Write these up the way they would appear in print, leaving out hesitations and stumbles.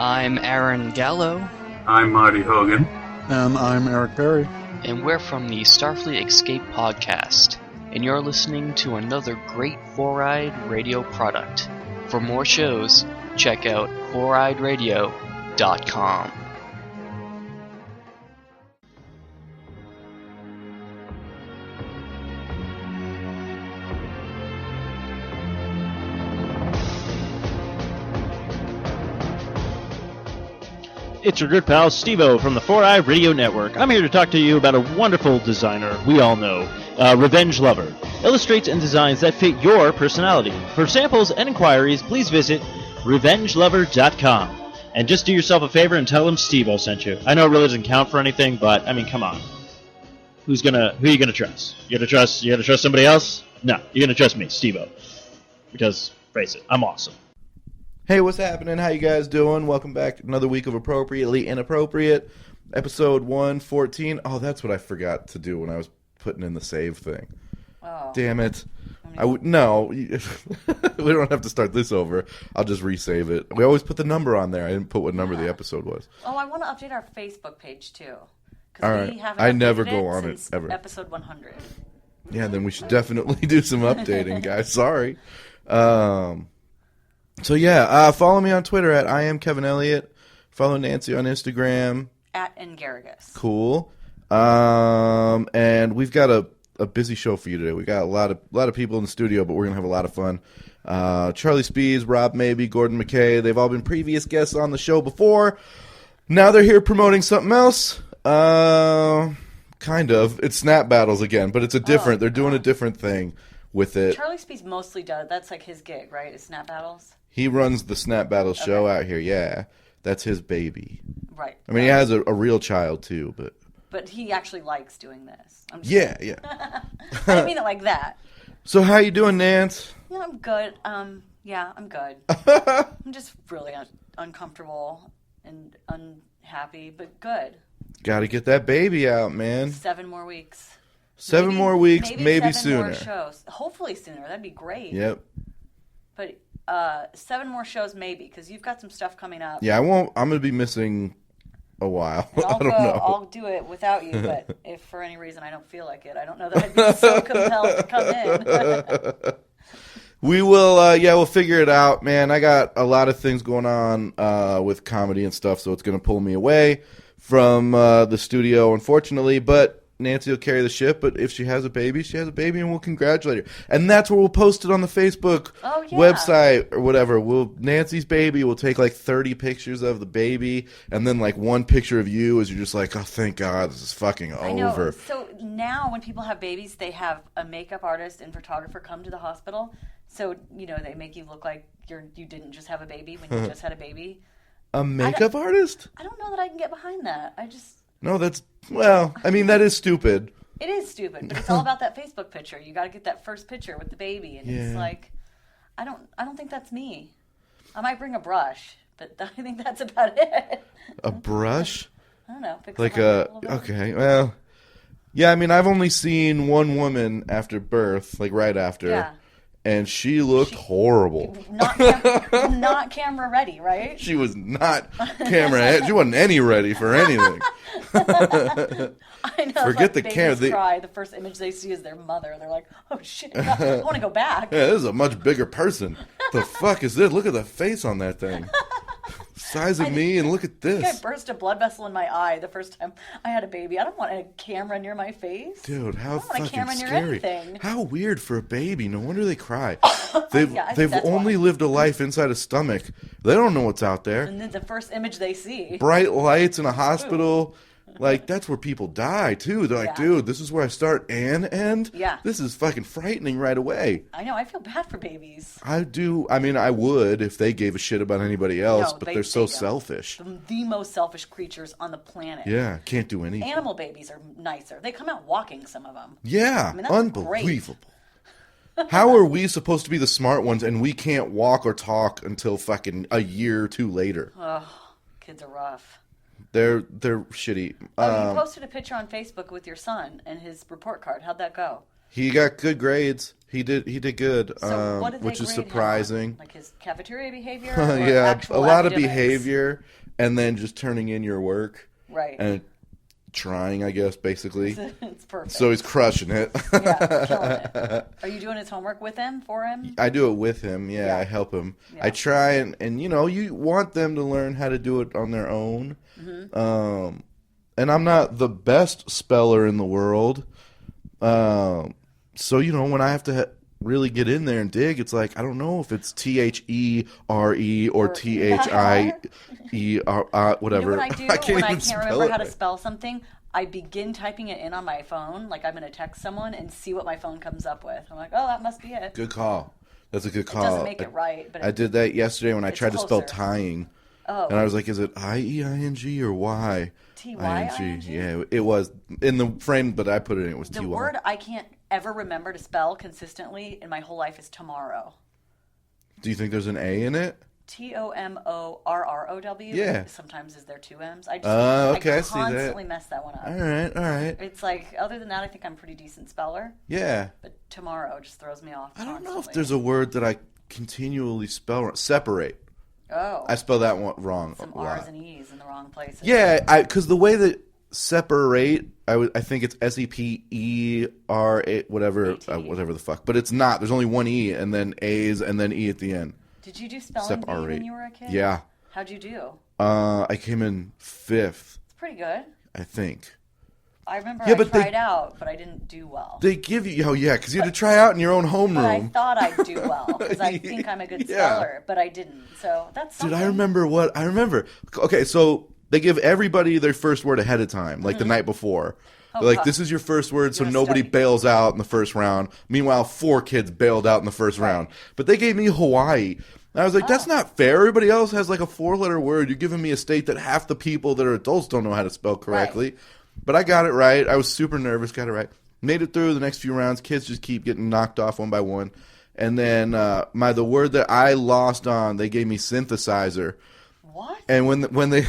I'm Aaron Gallo. I'm Marty Hogan. And I'm Eric Perry. And we're from the Starfleet Escape podcast. And you're listening to another great Four-Eyed Radio product. For more shows, check out foureyedradio.com. It's your good pal, Steve-O from the Four-Eye Radio Network. I'm here to talk to you about a wonderful designer we all know, Revenge Lover. Illustrates and designs that fit your personality. For samples and inquiries, please visit revengelover.com. And just do yourself a favor and tell them Steve-O sent you. I know it really doesn't count for anything, but, I mean, come on. Who are you gonna trust? You gonna trust somebody else? No, you're gonna trust me, Steve-O. Because, face it, I'm awesome. Hey, what's happening? How you guys doing? Welcome back to another week of Appropriately Inappropriate, episode 114. Oh, that's what I forgot to do when I was putting in the save thing. Oh. Damn it. No, we don't have to start this over. I'll just resave it. We always put the number on there. I didn't put what number the episode was. Oh, I want to update our Facebook page, too. All right. I never go on it, ever. Episode 100. Yeah, then we should definitely do some updating, guys. Sorry. So yeah, follow me on Twitter at I am Kevin Elliott. Follow Nancy on Instagram At Ngaragus. Cool. And we've got a busy show for you today. We got a lot of people in the studio, but we're gonna have a lot of fun. Charlie Speez, Rob Mabey, Gordon McKay, they've all been previous guests on the show before. Now they're here promoting something else. Kind of. It's Snap Battles again, but it's a different. They're doing a different thing with it. Charlie Speez mostly does. That's like his gig, right? Is Snap Battles? He runs the Snap Battle show out here, yeah. That's his baby. Right. I mean, he has a real child, too, but... But he actually likes doing this. Yeah. I didn't mean it like that. So how you doing, Nance? Yeah, I'm good. Yeah, I'm good. I'm just really uncomfortable and unhappy, but good. Got to get that baby out, man. 7 more weeks. Seven more weeks, maybe 7 sooner. More shows. Hopefully sooner. That'd be great. Yep. But 7 more shows maybe, because you've got some stuff coming up. Yeah, I won't. I'm going to be missing a while. I don't know. I'll do it without you, but if for any reason I don't feel like it, I don't know that I'd be so compelled to come in. We will, we'll figure it out, man. I got a lot of things going on with comedy and stuff, so it's going to pull me away from the studio, unfortunately, but Nancy will carry the ship. But if she has a baby, she has a baby, and we'll congratulate her. And that's where we'll post it on the Facebook website or whatever. Nancy's baby, we'll take like 30 pictures of the baby, and then like one picture of you as you're just like, oh, thank God, this is fucking over. I know. So now when people have babies, they have a makeup artist and photographer come to the hospital. So, they make you look like you didn't just have a baby when you just had a baby. A makeup artist? I don't know that I can get behind that. No, that is stupid. It is stupid, but it's all about that Facebook picture. You got to get that first picture with the baby, and it's like, I don't think that's me. I might bring a brush, but I think that's about it. A brush? I don't know. Okay, well, yeah. I mean, I've only seen one woman after birth, like right after. Yeah. And she looked horrible. Not camera ready, right? She was not camera ready. She wasn't any ready for anything. I know. Forget the camera. They cry. The first image they see is their mother. They're like, oh, shit, I want to go back. Yeah, this is a much bigger person. The fuck is this? Look at the face on that thing. Size of me, and look at this. I burst a blood vessel in my eye the first time I had a baby. I don't want a camera near my face. Dude, how fucking scary. Near anything. How weird for a baby. No wonder they cry. They've only lived a life inside a stomach. They don't know what's out there. And then the first image they see. Bright lights in a hospital. Like, that's where people die, too. They're like, dude, this is where I start and end? Yeah. This is fucking frightening right away. I know. I feel bad for babies. I do. I mean, I would if they gave a shit about anybody else, but they're so selfish. The most selfish creatures on the planet. Yeah, can't do anything. Animal babies are nicer. They come out walking, some of them. Yeah, I mean, that's unbelievable. How are we supposed to be the smart ones and we can't walk or talk until fucking a year or two later? Oh, kids are rough. They're shitty. You posted a picture on Facebook with your son and his report card. How'd that go? He got good grades. He did good, So what did they which is grade him on? surprising. Like his cafeteria behavior? Or Yeah, actual a lot of academics? behavior, and then just turning in your work Right. and trying, I guess, basically. It's perfect. So he's crushing it. Yeah, killing it. Are you doing his homework with him, for him? I do it with him. Yeah, I help him. Yeah. I try and you want them to learn how to do it on their own. Mm-hmm. And I'm not the best speller in the world. So, when I have to really get in there and dig, it's like, I don't know if it's THERE or THIER, whatever. You know what I do I can't when I even can't spell remember it how to right. spell something? I begin typing it in on my phone, like I'm going to text someone, and see what my phone comes up with. I'm like, oh, that must be it. Good call. That's a good call. It doesn't make it right, but I did that yesterday when I it's tried to spell closer. tying. Oh. And I was like, is it IEING or Y? TYING? Yeah, it was. In the frame, but I put it in, it was The TY. word I can't ever remember to spell consistently in my whole life is tomorrow. Do you think there's an A in it? TOMORROW. Yeah. Sometimes is there 2 M's. I Okay, I see that. constantly mess that one up. All right. It's like, other than that, I think I'm a pretty decent speller. Yeah. But tomorrow just throws me off. I don't know if constantly. there's a word that I continually spell wrong. Separate. Oh. I spell that one wrong Some a lot. R's and E's in the wrong places. Yeah, because the way that separate, I think it's SEPERA, whatever, whatever the fuck. But it's not. There's only one E and then A's and then E at the end. Did you do spelling bee Separate. when you were a kid? Yeah. How'd you do? I came in 5th, It's pretty good. I think. I remember Yeah, I but they- tried out, but I didn't do well. They give you, because you had to try out in your own But I homeroom. thought I'd do well because I think I'm a good Yeah. speller, but I didn't. So that's Dude, something. I remember. Okay, so they give everybody their first word ahead of time, like the night before. They're like, God. this is your first word, so You're nobody studying. bails out in the first round. Meanwhile, 4 kids bailed out in the first round. But they gave me Hawaii. And I was like, that's not fair. Everybody else has like a 4-letter word. You're giving me a state that half the people that are adults don't know how to spell correctly. But I got it right. I was super nervous, got it right. Made it through the next few rounds. Kids just keep getting knocked off one by one. And then the word that I lost on, they gave me synthesizer. What? And when they,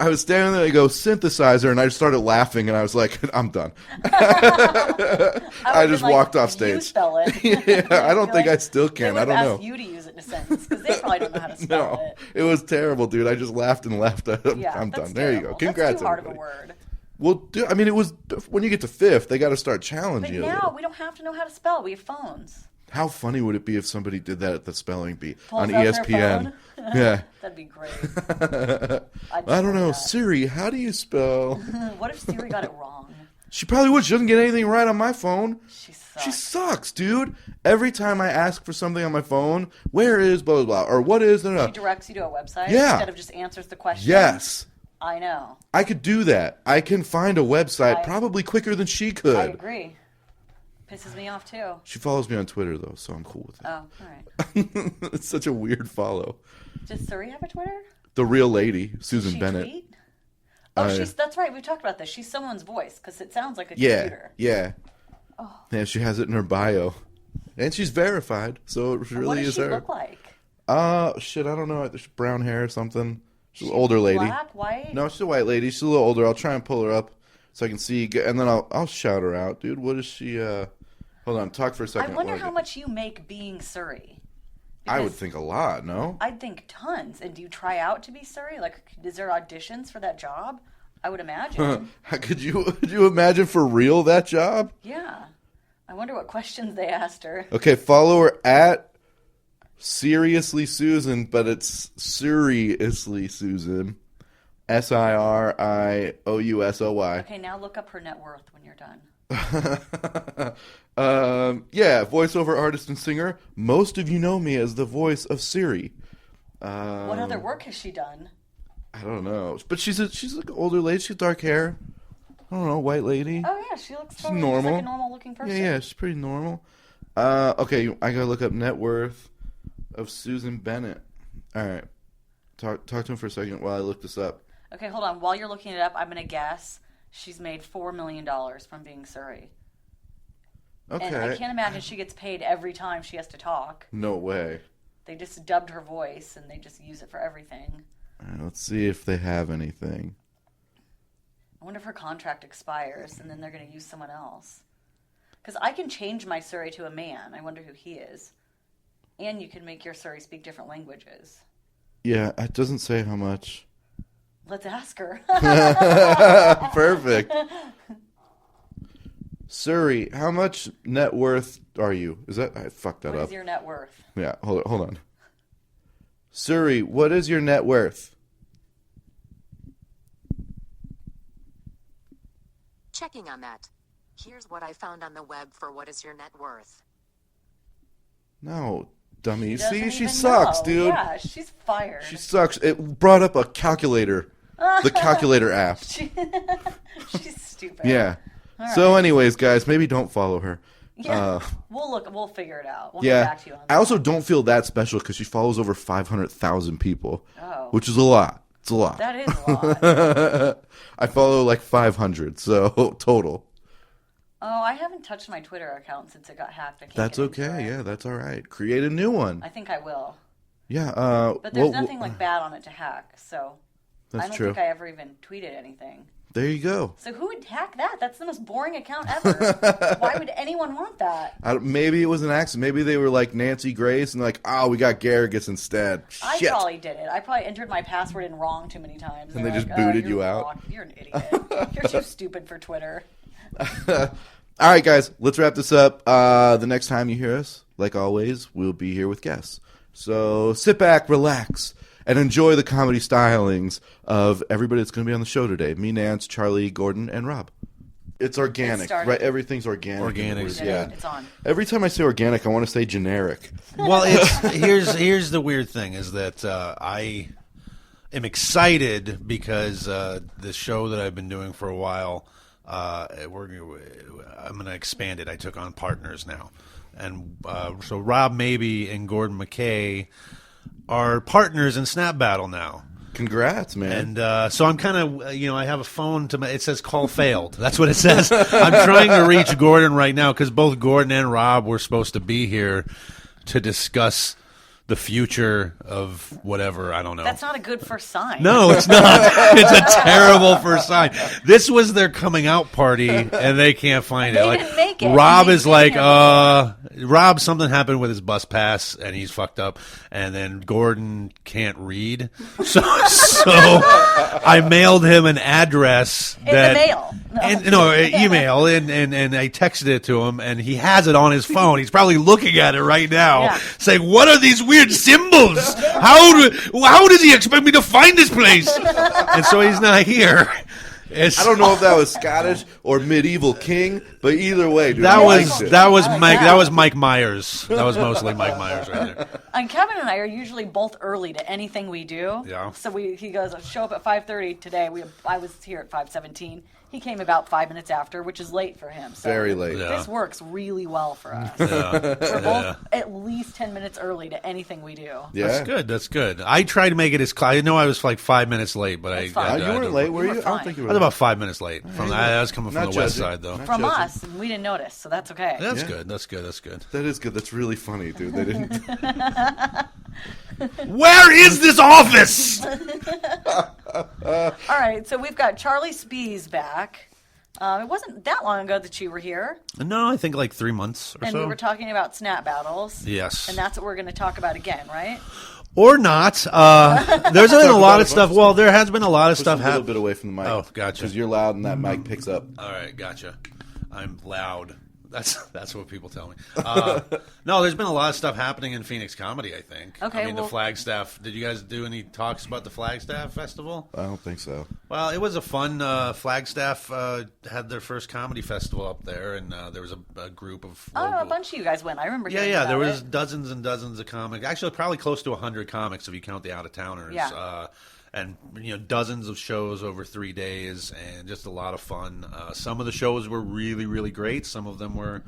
I was standing there, they go synthesizer, and I just started laughing, and I was like, I'm done. I just walked off You stage. spell it. Yeah, I don't think I still They can. would I don't have know. asked you to use it in a sentence because they probably don't know how to spell No, it. it was terrible, dude. I just laughed and laughed. Yeah, I'm that's done. There you go. terrible. Congrats, That's too hard everybody. of a word. Well, dude, I mean, it was when you get to 5th, they got to start But challenging you. a now little. we don't have to know how to spell. We have phones. How funny would it be if somebody did that at the spelling bee Pulls on out their ESPN? phone? Yeah. That'd be great. I don't know, Siri. How do you spell? What if Siri got it wrong? She probably would. She doesn't get anything right on my phone. She sucks. She sucks, dude. Every time I ask for something on my phone, where is blah, blah, blah, or what is, She directs you to a website Yeah. instead of just answers the question. Yes. I know. I could do that. I can find a website probably quicker than she could. I agree. Pisses me off too. She follows me on Twitter, though, so I'm cool with it. Oh, all right. It's such a weird follow. Does Suri have a Twitter? The real lady, Does Susan she Bennett. tweet? Oh, that's right. We've talked about this. She's someone's voice because it sounds like a computer. Yeah. Oh. Yeah, she has it in her bio. And she's verified, so it really What does is she her. look like? Shit, I don't know. There's brown hair or something. She's an older lady. Black, white? No, she's a white lady. She's a little older. I'll try and pull her up so I can see, and then I'll shout her out, dude. What is she? Hold on, talk for a second. I wonder how much you make being Suri. I would Because think a lot. No. I'd think tons. And do you try out to be Suri? Like, is there auditions for that job? I would imagine. Could you imagine for real that job? Yeah. I wonder what questions they asked her. Okay, follow her at Seriously Susan, but it's Seriously Susan. SIRIOUSOY. Okay, now look up her net worth when you're done. Yeah, voiceover artist and singer. Most of you know me as the voice of Siri. What other work has she done? I don't know, but she's an older lady. She's dark hair. I don't know, white lady. Oh yeah, she looks totally normal. just like a normal looking person. Yeah, she's pretty normal. Okay, I gotta look up net worth of Susan Bennett. All right, talk to him for a second while I look this up. Okay, hold on. While you're looking it up, I'm gonna guess she's made $4 million from being Suri. Okay. And I can't imagine she gets paid every time she has to talk. No way. They just dubbed her voice and they just use it for everything. All right, let's see if they have anything. I wonder if her contract expires and then they're going to use someone else. Because I can change my Surrey to a man. I wonder who he is. And you can make your Surrey speak different languages. Yeah, it doesn't say how much. Let's ask her. Perfect. Surrey, how much net worth are you? Is that I fucked that up? What is your net worth? Yeah, hold on. Surrey, what is your net worth? Checking on that. Here's what I found on the web for what is your net worth. No, dummy. Doesn't See, she even sucks, know. dude. Yeah, she's fired. She sucks. It brought up a calculator. The calculator app. She's stupid. Yeah. All So, right. anyways, guys, maybe don't follow her. Yeah. We'll figure it out. We'll Yeah. get back to you on that. I also don't feel that special because she follows over 500,000 people, Oh. which is a lot. It's a lot. That is a lot. I follow like 500, so total. Oh, I haven't touched my Twitter account since it got hacked. I can't That's get into okay. it. Yeah, that's all right. Create a new one. I think I will. Yeah. But there's nothing like bad on it to hack, so I That's don't true. think I ever even tweeted anything. There you go. So who would hack that? That's the most boring account ever. Why would anyone want that? Maybe it was an accident. Maybe they were like Nancy Grace and like, oh, we got Garrigus instead. I Shit. probably did it. I probably entered my password in wrong too many times. And they they're just like, booted you're you out? wrong. You're an idiot. You're too stupid for Twitter. All right, guys, let's wrap this up. The next time you hear us, like always, we'll be here with guests. So sit back, relax, and enjoy the comedy stylings of everybody that's going to be on the show today. Me, Nance, Charlie, Gordon, and Rob. It's organic, started. right? Everything's organic. Organic. Yeah. It's on. Every time I say organic, I want to say generic. Well, here's the weird thing is that I am excited because the show that I've been doing for a while, I'm going to expand it. I took on partners now, and so Rob Mabey and Gordon McKay are partners in Snap Battle now. Congrats, man. And so I'm kind of, I have a phone it says call failed. That's what it says. I'm trying to reach Gordon right now because both Gordon and Rob were supposed to be here to discuss the future of whatever. I don't know. That's not a good first sign. No, it's not. It's a terrible first sign. This was their coming out party, and they can't find it. They didn't make it. Rob He's is been like, here Rob, something happened with his bus pass, and he's fucked up. And then Gordon can't read, so I mailed him an address In the mail. Email, and I texted it to him, and he has it on his phone. He's probably looking at it right now, Yeah. saying, "What are these weird symbols? How does he expect me to find this place?" And so he's not here. I don't know if that was Scottish or medieval king, but either way, dude. That I was liked it. that was Mike. That was Mike Myers. That was mostly Mike Myers right there. And Kevin and I are usually both early to anything we do. Yeah. So he goes, show up at 5:30 today. I was here at 5:17. He came about 5 minutes after, which is late for him. So Very late. Yeah. This works really well for us. Yeah. We're both at least 10 minutes early to anything we do. Yeah. That's good. That's good. I tried to make it as I know I was like 5 minutes late, but That's fine. You weren't late, were You you? were I don't fine. think you I were was late. about 5 minutes late. I was coming from Not the west judging. side though. Not From judging. us, and we didn't notice, so that's okay. That's Yeah. good. That's good. That's good. That is good. That's really funny, dude. They didn't. Where is this office? All right, so we've got Charlie Speez back. It wasn't that long ago that you were here, No, I think like 3 months or and so. we were talking about snap battles. Yes. And that's what we're going to talk about again, right? Or not. There's been a lot of stuff. Well, there has been a lot of Push stuff a little happening. bit away from the mic. Oh, gotcha. Because you're loud and that mic picks up. All right, gotcha. I'm loud. That's what people tell me. No, there's been a lot of stuff happening in Phoenix comedy, I think. Okay, I mean, the well- Flagstaff. Did you guys do any talks about the Flagstaff Festival? I don't think so. Well, it was a fun. Flagstaff had their first comedy festival up there, and there was a group of. Oh, a local- bunch of you guys went. I remember Yeah, hearing yeah. about There was it. dozens and dozens of comics. Actually, probably close to 100 comics if you count the out of towners. Yeah. And dozens of shows over 3 days, and just a lot of fun. Some of the shows were really, really great. Some of them were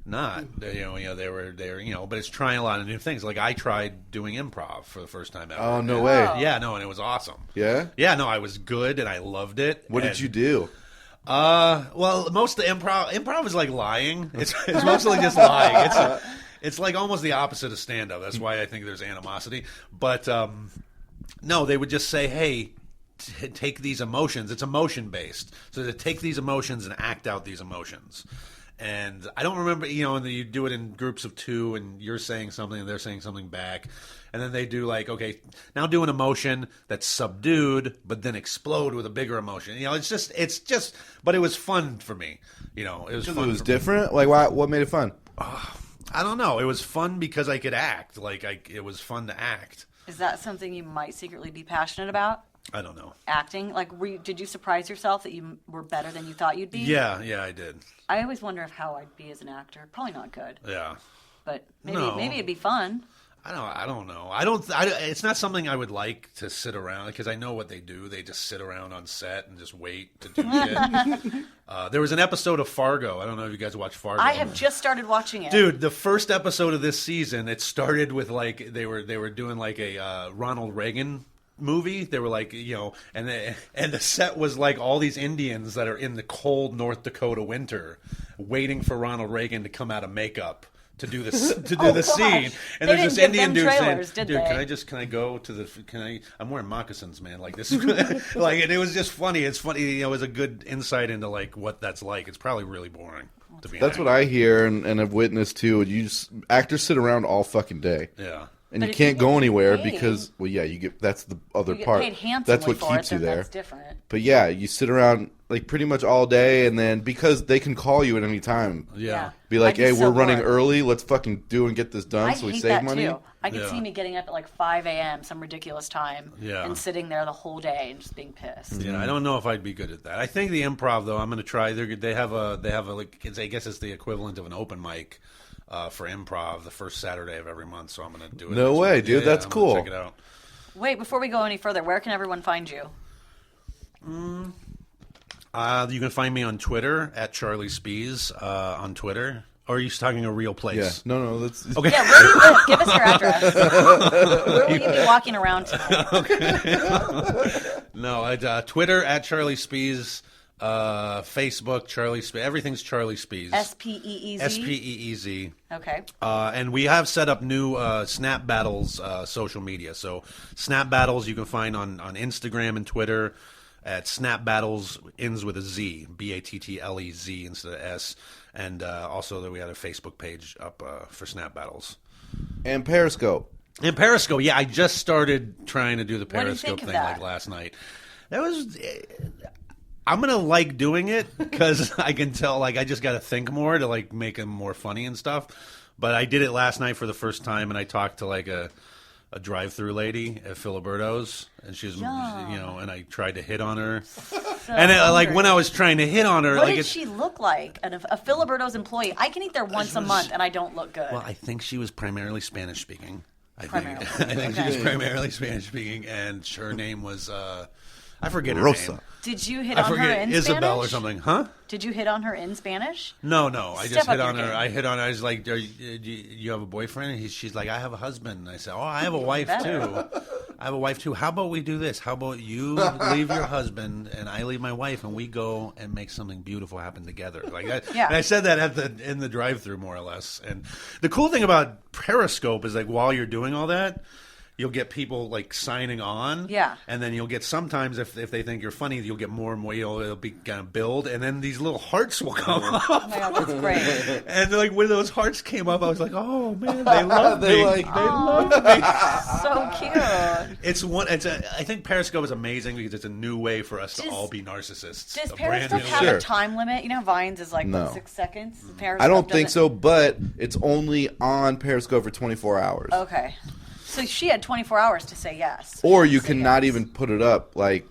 not. They were. But it's trying a lot of new things. Like I tried doing improv for the first time ever. Oh, no way. Yeah, no, and it was awesome. Yeah? Yeah, no, I was good and I loved it. What did And- you do? Well, most of the improv is like lying. It's mostly just lying. It's like almost the opposite of stand-up. That's why I think there's animosity. But no, they would just say, hey, take these emotions. It's emotion-based. So to take these emotions and act out these emotions. And I don't remember, and you do it in groups of 2, and you're saying something and they're saying something back. And then they do like, okay, now do an emotion that's subdued, but then explode with a bigger emotion. It's just, but it was fun for me. It was fun. It was different? Like, what made it fun? I don't know. It was fun because I could act. It was fun to act. Is that something you might secretly be passionate about? I don't know. Acting? Like, did you surprise yourself that you were better than you thought you'd be? Yeah, I did. I always wonder how I'd be as an actor. Probably not good. Yeah. But maybe it'd be fun. I don't know. It's not something I would like to sit around, because I know what they do. They just sit around on set and just wait to do shit. There was an episode of Fargo. I don't know if you guys watch Fargo. I have just started watching it. Dude, the first episode of this season, it started with like they were doing like a Ronald Reagan movie. They were like, and the set was like all these Indians that are in the cold North Dakota winter waiting for Ronald Reagan to come out of makeup to do the scene. And there's this Indian dude saying, "Dude, can I go to the? I'm wearing moccasins, man. Like this, like, and it was just funny. It's funny. It was a good insight into like what that's like. It's probably really boring. That's what I hear and have witnessed too. Actors sit around all fucking day. Yeah. And you can't go anywhere because, that's the other part. That's what keeps you there. That's different. But yeah, you sit around like pretty much all day, and then because they can call you at any time. Yeah. Be like, hey, we're running early. Let's fucking do and get this done so we save money. Too. I could see me getting up at like 5 a.m. some ridiculous time and sitting there the whole day and just being pissed. Yeah, I don't know if I'd be good at that. I think the improv though, I'm going to try. They have a like, I guess it's the equivalent of an open mic. For improv the first Saturday of every month, so I'm going to do it. No way, dude. That's cool. Check it out. Wait, before we go any further, where can everyone find you? You can find me on Twitter at Charlie Speez on Twitter. Or are you talking a real place? Yeah. No, that's okay. Yeah, where do you live? Give us your address. Where will you be walking around tonight? Okay. No, Twitter at Charlie Speez. Facebook, Charlie Speez. Everything's Charlie Speez. Speez. Speez. Okay. And we have set up new Snap Battles social media. So Snap Battles you can find on Instagram and Twitter at Snap Battles, ends with a Z, Battlez instead of S. And also that we had a Facebook page up for Snap Battles. And Periscope. And Periscope, yeah. I just started trying to do the Periscope thing like last night. That was... I'm going to like doing it because I can tell, like, I just got to think more to, like, make them more funny and stuff. But I did it last night for the first time, and I talked to, like, a drive-through lady at Filiberto's, and she was, and I tried to hit on her. And, when I was trying to hit on her... What did she look like? A Filiberto's employee. I can eat there once a month, and I don't look good. Well, I think she was primarily Spanish-speaking. I think she was primarily Spanish-speaking, and her name was... I forget her Rosa. name. Did you hit on her in Isabel Spanish? or something, huh? Did you hit on her in Spanish? No. I just hit on her. Game. I hit on her. I was like, you have a boyfriend? And she's like, I have a husband. And I said, I have a wife too. I have a wife too. How about we do this? How about you leave your husband and I leave my wife and we go and make something beautiful happen together? Like that. Yeah. And I said that in the drive-thru more or less. And the cool thing about Periscope is like while you're doing all that, you'll get people like signing on, and then you'll get sometimes if they think you're funny, you'll get more and more. It'll be kind of build, and then these little hearts will come up. Oh my god, that's great! And like when those hearts came up, I was like, oh man, they love me. They love me. So cute. I think Periscope is amazing because it's a new way for us to all be narcissists. Does Periscope have a time limit? You know, Vines is like 6 seconds. I don't think so, but it's only on Periscope for 24 hours. Okay. So she had 24 hours to say yes. Or you can not even put it up. Like,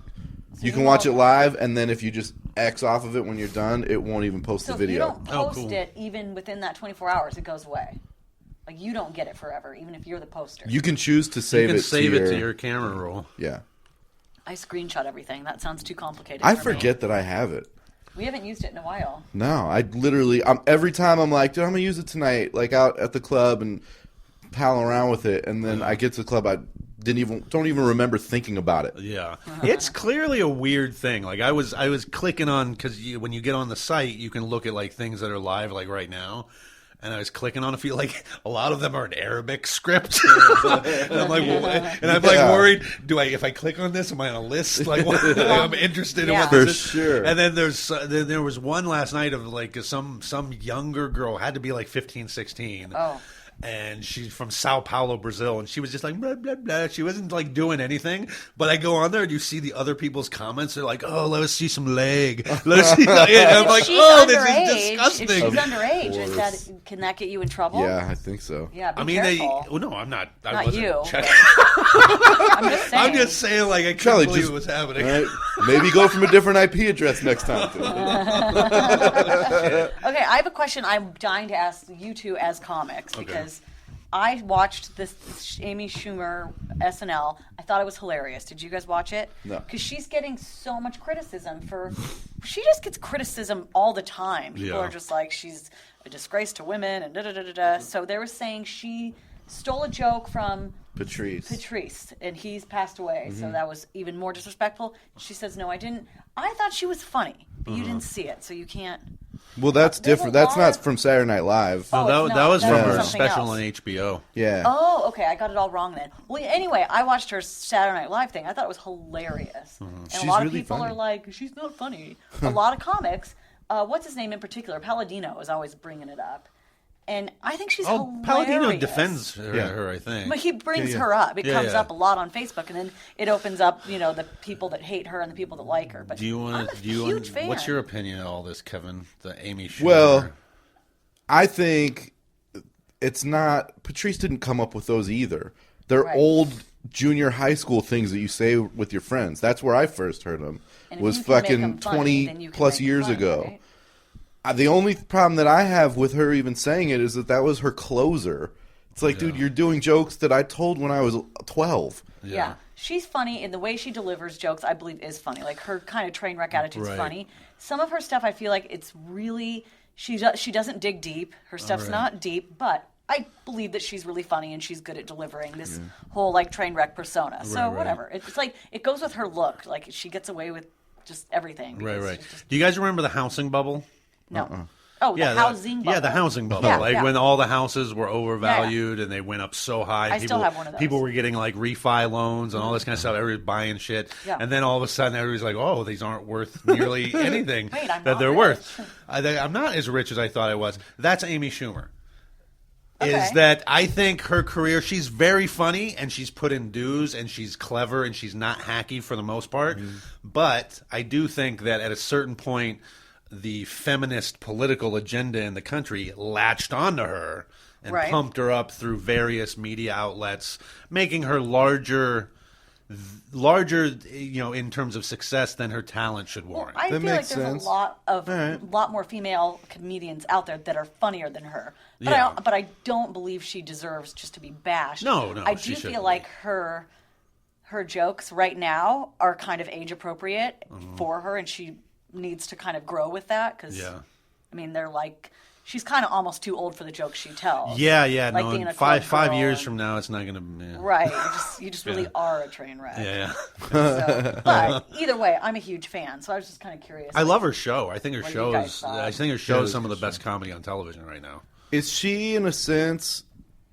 you can watch it live, and then if you just X off of it when you're done, it won't even post the video. So if you don't post it even within that 24 hours, it goes away. Like, you don't get it forever, even if you're the poster. You can choose to save it to your camera roll. Yeah. I screenshot everything. That sounds too complicated I for forget me. that I have it. We haven't used it in a while. No, I literally... every time I'm like, dude, I'm going to use it tonight, like out at the club and... pal around with it, and then I get to the club. I don't even remember thinking about it. Yeah, it's clearly a weird thing. Like I was clicking on because when you get on the site, you can look at like things that are live, like right now. and I was clicking on a few. Like a lot of them are in Arabic script, and I'm like, worried. If I click on this, am I on a list? Like, I'm interested in what this is. Sure. And then there was one last night of like some younger girl, had to be like 15, 16. Oh. And she's from Sao Paulo, Brazil, and she was just like blah blah blah. She wasn't like doing anything. But I go on there and you see the other people's comments. They're like, "Oh, let us see some leg. Let us see." And I'm like, "Oh, this is disgusting." If she's underage, can that get you in trouble? Yeah, I think so. Yeah, be careful. No, I'm not. Not wasn't you. I'm just saying. I'm just saying, like, I can't Charlie, believe what's happening. Right, maybe go from a different IP address next time. Okay, I have a question I'm dying to ask you two as comics because I watched this Amy Schumer SNL. I thought it was hilarious. Did you guys watch it? No. Because she's getting so much criticism she just gets criticism all the time. People are just like, she's a disgrace to women and da-da-da-da-da. So they were saying she stole a joke from Patrice, and he's passed away, so that was even more disrespectful. She says, no, I didn't. I thought she was funny, but you didn't see it, so you can't. Well, that's different. That's not from Saturday Night Live. No, that was from her something special else. on HBO. Yeah. Oh, okay, I got it all wrong then. Well, anyway, I watched her Saturday Night Live thing. I thought it was hilarious. And She's a lot of really people funny. are like, she's not funny. A lot of comics, what's his name in particular? Palladino is always bringing it up. And I think she's hilarious. Palladino defends her, I think. But he brings her up. It comes yeah. up a lot on Facebook, and then it opens up, the people that hate her and the people that like her. But I'm a huge fan. What's your opinion on all this, Kevin? The Amy Schumer. Well, I think it's not. Patrice didn't come up with those either. They're old junior high school things that you say with your friends. That's where I first heard them. And was if you can make fucking them funny, 20 then you can plus make them years funny, ago. right? The only problem that I have with her even saying it is that was her closer. It's like, dude, you're doing jokes that I told when I was 12. Yeah. She's funny, and the way she delivers jokes, I believe, is funny. Like, her kind of train wreck attitude's funny. Some of her stuff, I feel like it's really... She doesn't dig deep. Her stuff's not deep, but I believe that she's really funny, and she's good at delivering this whole, like, train wreck persona. So, whatever. It's like, it goes with her look. Like, she gets away with just everything. Right. Do you guys remember the housing bubble? No. Oh, the housing bubble. Yeah, the housing bubble. Yeah, when all the houses were overvalued and they went up so high. I still have one of those. People were getting like refi loans and all this kind of stuff. Everybody's buying shit. Yeah. And then all of a sudden everybody's like, oh, these aren't worth nearly anything that they're worth. I'm not as rich as I thought I was. That's Amy Schumer. Is that I think her career, she's very funny and she's put in dues and she's clever and she's not hacky for the most part. But I do think that at a certain point, the feminist political agenda in the country latched onto her and pumped her up through various media outlets, making her larger, in terms of success than her talent should warrant. Well, I feel like there's a lot more female comedians out there that are funnier than her. But I don't believe she deserves just to be bashed. No, I do feel like her jokes right now are kind of age appropriate for her, and she needs to kind of grow with that because I mean they're like she's kind of almost too old for the jokes she tells. Yeah. Like no, being a five years from now, it's not going to. Right. You just really are a train wreck. Yeah. So, but either way, I'm a huge fan, so I was just kind of curious. I love her show. I think her show is. I think her show is some of the best comedy on television right now. Is she, in a sense,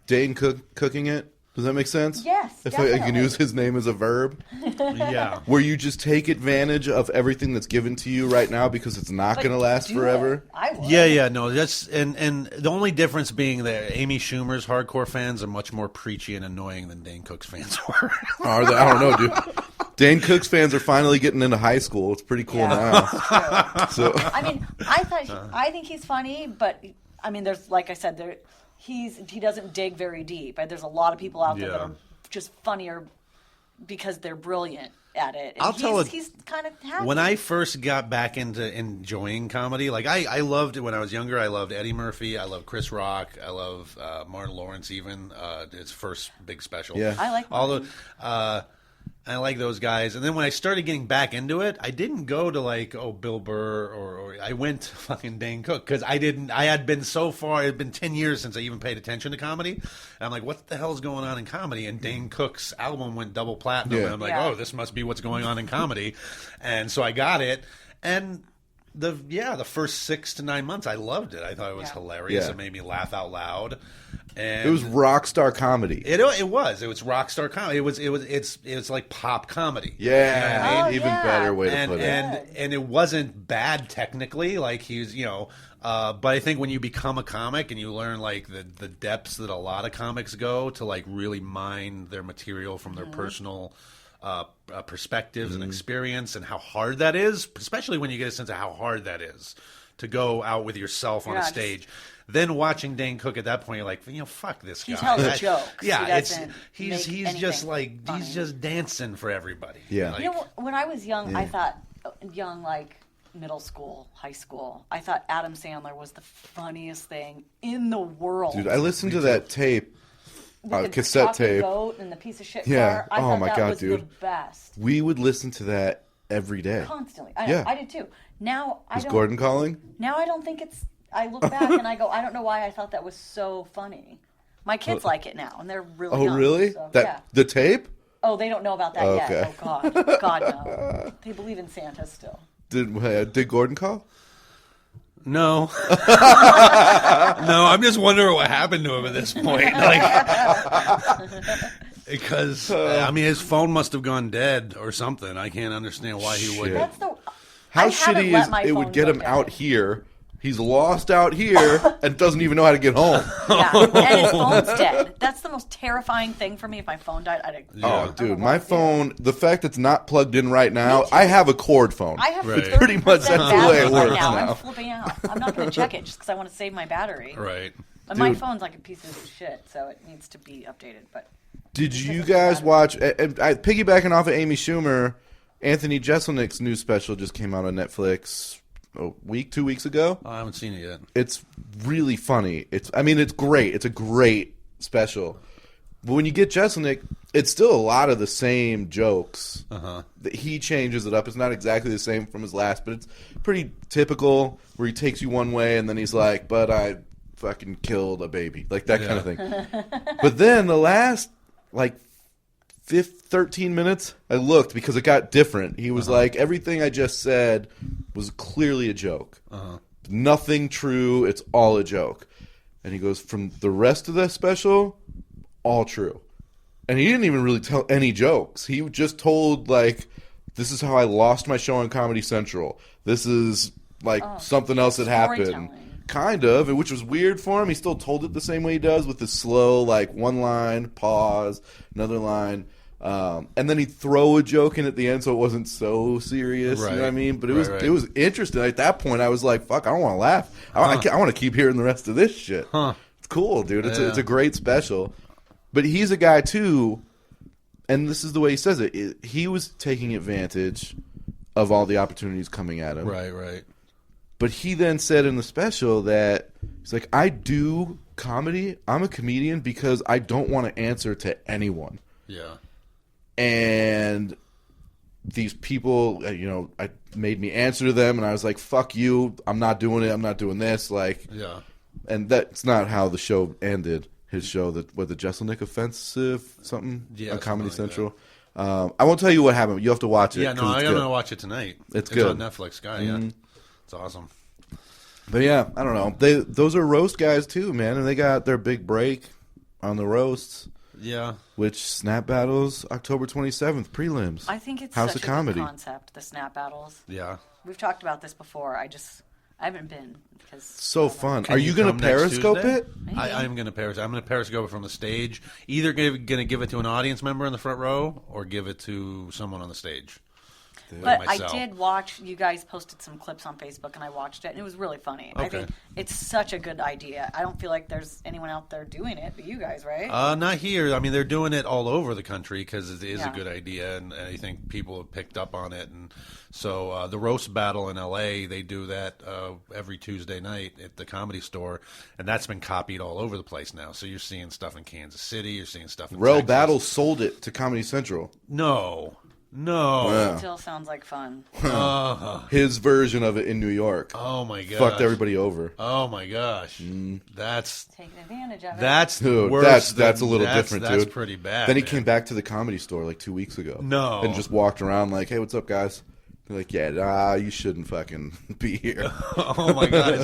Dane Cook cooking it? Does that make sense? Yes, If I can use his name as a verb? Yeah. Where you just take advantage of everything that's given to you right now because it's not going to last forever? I would. Yeah, no, that's and the only difference being that Amy Schumer's hardcore fans are much more preachy and annoying than Dane Cook's fans were. Are they? I don't know, dude. Dane Cook's fans are finally getting into high school. It's pretty cool now. So I mean, I think he's funny, but I mean, there's like I said, he doesn't dig very deep. There's a lot of people out there that are just funnier because they're brilliant at it. And he's kind of happy. When I first got back into enjoying comedy, like I loved it when I was younger. I loved Eddie Murphy. I loved Chris Rock. I love Martin Lawrence. Even his first big special. Yeah, I like all I like those guys. And then when I started getting back into it, I didn't go to like, Bill Burr or I went to fucking Dane Cook because I had been so far, it had been 10 years since I even paid attention to comedy. And I'm like, what the hell's going on in comedy? And Dane Cook's album went double platinum. Yeah. And I'm like, this must be what's going on in comedy. And so I got it. And The first 6 to 9 months, I loved it. I thought it was hilarious. Yeah. It made me laugh out loud. And It was rock star comedy. It was rock star comedy. It's like pop comedy. Yeah, You know what I mean? even better way to put it. And it wasn't bad technically. Like he's but I think when you become a comic and you learn like the depths that a lot of comics go to like really mine their material from their personal perspectives and experience and how hard that is, especially when you get a sense of how hard that is to go out with yourself on a stage. Then watching Dane Cook at that point, you're like, fuck this guy. He tells jokes. Yeah, he's just like funny. he's just dancing for everybody. Yeah. Like, When I was young, I thought like middle school, high school, I thought Adam Sandler was the funniest thing in the world. Dude, I listened to that tape, With the cassette talking tape. goat and the piece of shit Yeah. car. I Oh thought my that God, was dude. the best. We would listen to that every day. Constantly. Yeah. I did too. Now I Was don't. Gordon calling? Now I don't think it's. I look back and I go, I don't know why I thought that was so funny. My kids like it now, and they're really. Oh, young, really? So, The tape? Oh, they don't know about that Okay. yet. Oh God, no. They believe in Santa still. Did Gordon call? no, I'm just wondering what happened to him at this point. Like, because I mean, his phone must have gone dead or something. I can't understand why he would. That's the. How I haven't shitty let is my it phone would get go him dead. out here. He's lost out here and doesn't even know how to get home. Yeah, and his phone's dead. That's the most terrifying thing for me. If my phone died, I'd. Oh, dude, my phone, the fact it's not plugged in right now, I have a cord phone. I have Right. 30% Pretty much that's the way it battery right works now. now. I'm flipping out. I'm not going to check it just because I want to save my battery. Right. And my Dude. phone's like a piece of shit, so it needs to be updated. But Did you guys watch, piggybacking off of Amy Schumer, Anthony Jeselnik's new special just came out on Netflix a week, 2 weeks ago? I haven't seen it yet. It's really funny. It's great. It's a great special. But when you get Jeselnik, it's still a lot of the same jokes. He changes it up. It's not exactly the same from his last, but it's pretty typical where he takes you one way and then he's like, but I fucking killed a baby. Like that kind of thing. But then the last, 13 minutes, I looked because it got different. He was like, everything I just said was clearly a joke. Nothing true. It's all a joke. And he goes, from the rest of the special, all true. And he didn't even really tell any jokes. He just told, this is how I lost my show on Comedy Central. This is, something else that happened. storytelling. Kind of, which was weird for him. He still told it the same way he does, with the slow, one line, pause, another line. And then he'd throw a joke in at the end so it wasn't so serious. Right. You know what I mean? But it Right, was it was interesting. At that point, I was like, fuck, I don't want to laugh. I want to keep hearing the rest of this shit. It's cool, dude. It's a great special. But he's a guy, too, and this is the way he says it. He was taking advantage of all the opportunities coming at him. Right. But he then said in the special that he's like, I do comedy. I'm a comedian because I don't want to answer to anyone. Yeah. And these people, I made me answer to them, and I was like, fuck you. I'm not doing it. I'm not doing this. Yeah. And that's not how the show ended. His show, the Jeselnik Offensive, something on Comedy something like Central. I won't tell you what happened. You have to watch it. Yeah, no, 'cause I'm it's going good. to watch it tonight. It's It's good. on Netflix, guy. Yeah. It's awesome. But yeah, I don't know. Those are roast guys too, man, and they got their big break on the roasts. Yeah. Which Snap Battles October 27th prelims. I think it's House such of a Comedy. good concept, the snap battles. Yeah. We've talked about this before. I haven't been because So fun. Can Are you going come to next Periscope Tuesday? it? I'm going to Periscope. I'm going to Periscope it from the stage. Either going to give it to an audience member in the front row or give it to someone on the stage. But myself. I did watch. You guys posted some clips on Facebook, and I watched it, and it was really funny. I Okay. think it's such a good idea. I don't feel like there's anyone out there doing it, but you guys, right? Not here. I mean, they're doing it all over the country because it is a Yeah. good idea, and I think people have picked up on it. And so the roast battle in L.A., they do that every Tuesday night at the Comedy Store, and that's been copied all over the place now. So you're seeing stuff in Kansas City, you're seeing stuff in Rel Texas. Battle sold it to Comedy Central. No. Yeah. Still sounds like fun. His version of it in New York. Oh my god! Fucked everybody over. Oh my gosh! That's Taking advantage of it. that's Dude, worse that's a than- little that's- different, That's dude. pretty bad. Then he man. came back to the Comedy Store 2 weeks ago. No. And just walked around like, hey, what's up, guys? They're like, yeah, you shouldn't fucking be here. Oh my God,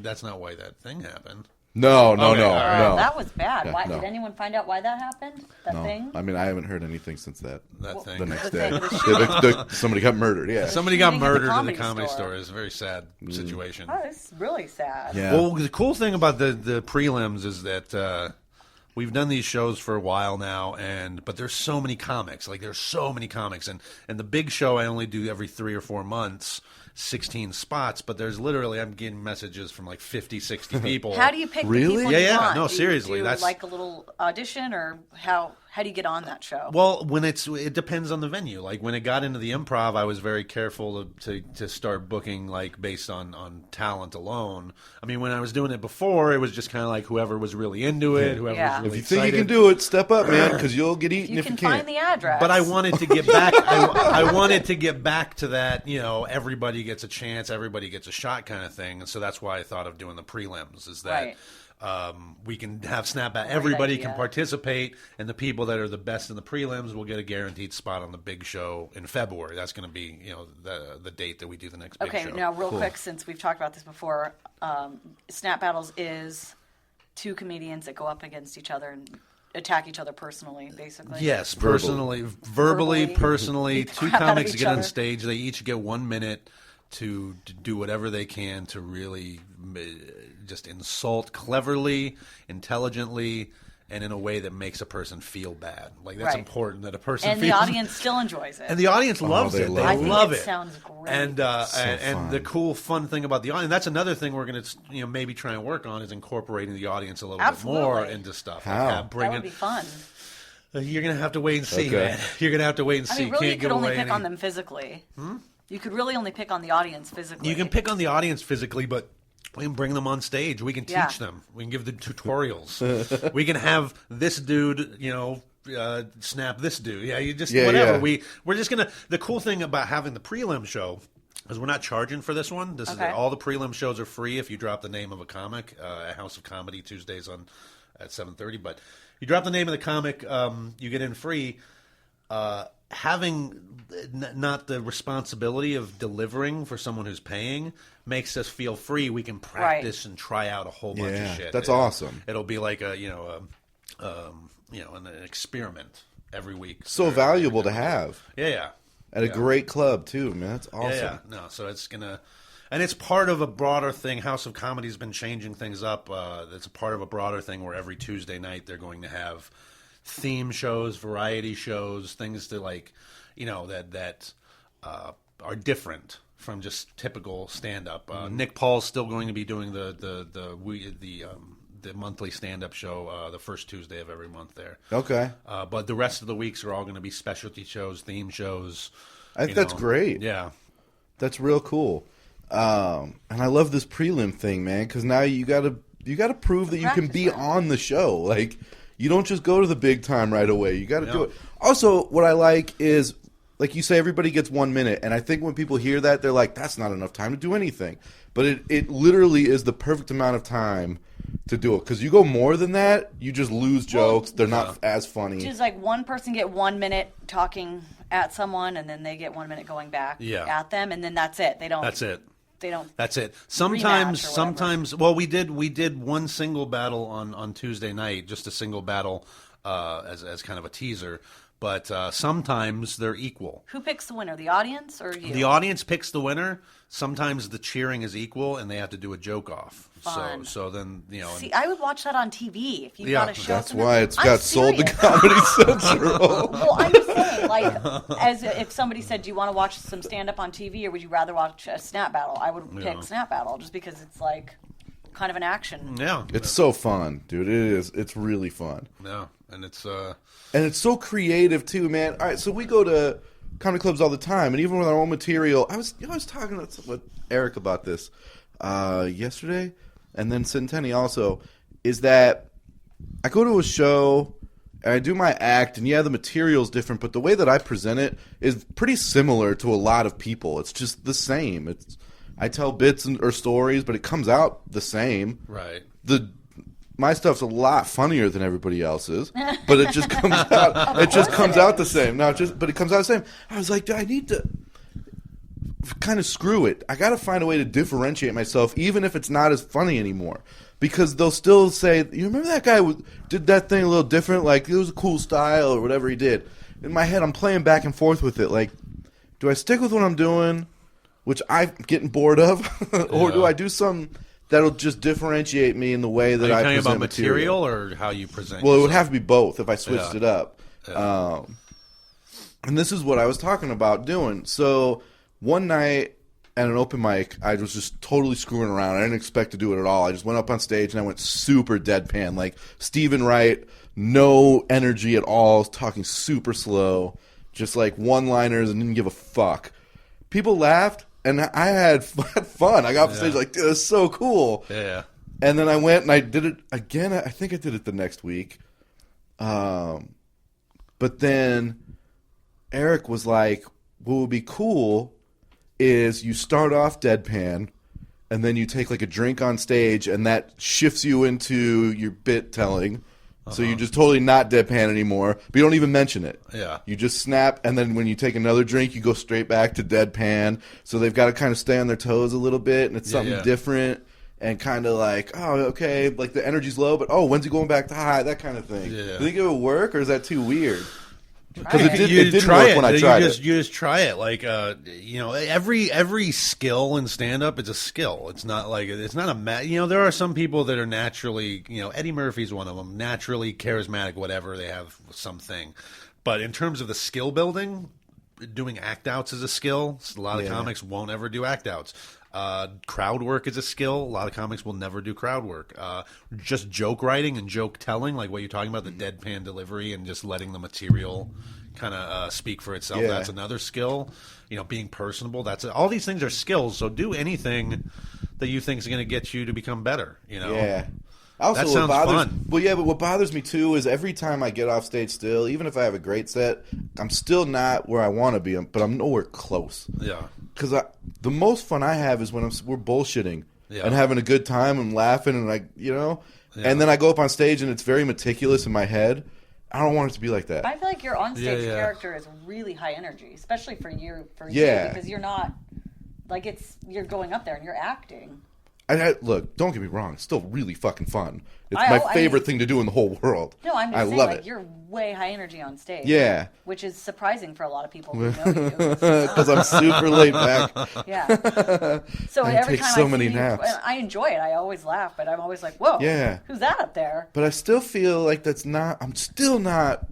that's not why that thing happened. No. That was bad. Yeah, Why no. Did anyone find out why that happened? That thing? I mean, I haven't heard anything since that Thing. the next The day. thing, Somebody got murdered. Yeah. Somebody got shooting at the murdered in Comedy the Comedy Store. Store. It's a very sad situation. Oh, it's really sad. Yeah. Well, the cool thing about the prelims is that we've done these shows for a while now, but there's so many comics. Like, there's so many comics. And the big show I only do every 3 or 4 months, 16 spots. But there's literally, I'm getting messages from like 50, 60 people. How do you pick Really? the people Yeah, you yeah. want? No, Do you seriously, do that's- like a little audition, or how do you get on that show? Well, it depends on the venue. Like when it got into the Improv, I was very careful to start booking like based on talent alone. I mean, when I was doing it before, it was just kind of like whoever was really into it, whoever Yeah. was really If you think you excited. can do it, step up, man, because you'll get eaten you if can you can't. find the address. But I wanted to get back. I wanted to get back to that. Everybody gets a chance, everybody gets a shot, kind of thing. And so that's why I thought of doing the prelims. Is that Right. we can have snapback. Everybody idea. can participate, and the people that are the best in the prelims will get a guaranteed spot on the big show in February. That's going to be the date that we do the next big Okay, show. now real quick, since we've talked about this before, Snap Battles is 2 comedians that go up against each other and attack each other personally, basically. Yes, Verbally. verbally, Beat personally. the 2 crap out of comics each get on other. stage. They each get 1 minute to do whatever they can to really just insult cleverly, intelligently, and in a way that makes a person feel bad. Like that's Right. important that a person And the feels. audience still enjoys it. And the audience loves they it. love They it. I think love it it. sounds great. And fun. the cool, fun thing about the audience, that's another thing we're going to maybe try and work on is incorporating the audience a little bit more Absolutely. into stuff. How? Like that bringing, would be fun. You're going to have to wait and see, Okay. man. You're going to have to wait and I see. mean, really, you Can't could give only away pick any- on them physically. You could really only pick on the audience physically. You can pick on the audience physically, but we can bring them on stage. We can teach Yeah. them. We can give them tutorials. We can have this dude, snap this dude. Yeah, you just whatever. yeah. We're just gonna. The cool thing about having the prelim show is we're not charging for this one. This Okay. is all the prelim shows are free if you drop the name of a comic. At House of Comedy Tuesdays at 7:30. But you drop the name of the comic, you get in free. Having not the responsibility of delivering for someone who's paying makes us feel free. We can practice and try out a whole bunch Yeah, of shit. that's awesome. It'll be like an experiment every week. So valuable to have Yeah. at a great club too, man. That's awesome. Yeah. No, so it's gonna, and it's part of a broader thing. House of Comedy's been changing things up. It's a part of a broader thing where every Tuesday night they're going to have theme shows, variety shows, things to like, that are different from just typical stand up. Nick Paul's still going to be doing the monthly stand up show the first Tuesday of every month there. Okay. But the rest of the weeks are all going to be specialty shows, theme shows. I think that's great. Yeah. That's real cool. And I love this prelim thing, man, because now you gotta prove that you can be on the show. Like, you don't just go to the big time right away. You got to do it. Also, what I like is, like you say, everybody gets 1 minute, and I think when people hear that, they're like, "That's not enough time to do anything." But it literally is the perfect amount of time to do it, because you go more than that, you just lose jokes. They're not as funny. Just like one person get 1 minute talking at someone, and then they get 1 minute going back at them, and then that's it. They don't. That's it. They don't. That's it. Rematch or Sometimes. Well, we did one single battle on Tuesday night, just a single battle as kind of a teaser. But sometimes they're equal. Who picks the winner? The audience or you? The audience picks the winner. Sometimes the cheering is equal, and they have to do a joke off. Fun. So then See, I would watch that on TV if you Yeah, got a show. That's from the- why it's I'm got sold to serious. Comedy Central. Well, I'm just saying, like, as if somebody said, "Do you want to watch some stand up on TV, or would you rather watch a snap battle?" I would pick snap battle just because it's like kind of an action. yeah, It's so fun, dude. It is. It's really fun. yeah, and it's And it's so creative too, man. All right, so we go to comedy clubs all the time, and even with our own material, I was talking with Eric about this yesterday, and then Centenny also, is that I go to a show and I do my act, and yeah, the material's different, but the way that I present it is pretty similar to a lot of people. It's just the same. I tell bits or stories, but it comes out the same. right. My stuff's a lot funnier than everybody else's, but it just comes out. It just comes out the same. But it comes out the same. I was like, I need to. kind of screw it. I got to find a way to differentiate myself, even if it's not as funny anymore. Because they'll still say, you remember that guy who did that thing a little different? Like, it was a cool style or whatever he did. In my head, I'm playing back and forth with it. Like, do I stick with what I'm doing, which I'm getting bored of? Or do I do something that'll just differentiate me in the way that I present about material? or how you present Well, yourself? it would have to be both if I switched it up. And this is what I was talking about doing. So one night at an open mic, I was just totally screwing around. I didn't expect to do it at all. I just went up on stage and I went super deadpan, like Stephen Wright, no energy at all, talking super slow, just like one-liners and didn't give a fuck. People laughed, and I had fun. I got off stage like, dude, that's so cool. Yeah. And then I went and I did it again. I think I did it the next week. But then Eric was like, what would be cool is you start off deadpan, and then you take like a drink on stage, and that shifts you into your bit telling. So you're just totally not deadpan anymore, but you don't even mention it. Yeah. You just snap, and then when you take another drink, you go straight back to deadpan. So they've got to kind of stay on their toes a little bit, and it's something different, and kind of like, oh, okay, like the energy's low, but oh, when's he going back to high? That kind of thing. Yeah. Do you think it would work, or is that too weird? Because it didn't work when I tried it. You just try it. Like, every skill in stand-up is a skill. It's not like, it's not a, there are some people that are naturally, Eddie Murphy's one of them, naturally charismatic, whatever, they have something. But in terms of the skill building, doing act-outs is a skill. A lot of comics won't ever do act-outs. Crowd work is a skill. A lot of comics will never do crowd work. Just joke writing and joke telling, like what you're talking about, the deadpan delivery and just letting the material kind of speak for itself. Yeah. That's another skill. Being personable. All these things are skills. So do anything that you think is going to get you to become better. Yeah. Also, that sounds fun. Well, yeah, but what bothers me too is every time I get off stage still, even if I have a great set, I'm still not where I want to be, but I'm nowhere close. Yeah. Because the most fun I have is when we're bullshitting Yeah. and having a good time and laughing and and then I go up on stage and it's very meticulous in my head. I don't want it to be like that. I feel like your onstage Yeah. character is really high energy, especially for you, because you're not like you're going up there and you're acting. Look, don't get me wrong. It's still really fucking fun. It's my favorite thing to do in the whole world. No, I'm just I saying, love like, it. you're way high energy on stage. Yeah. Which is surprising for a lot of people who know you. Because I'm super laid back. Yeah. So I every take time so I many see naps. you, I enjoy it. I always laugh, but I'm always like, whoa, Yeah. who's that up there? But I still feel like I'm still not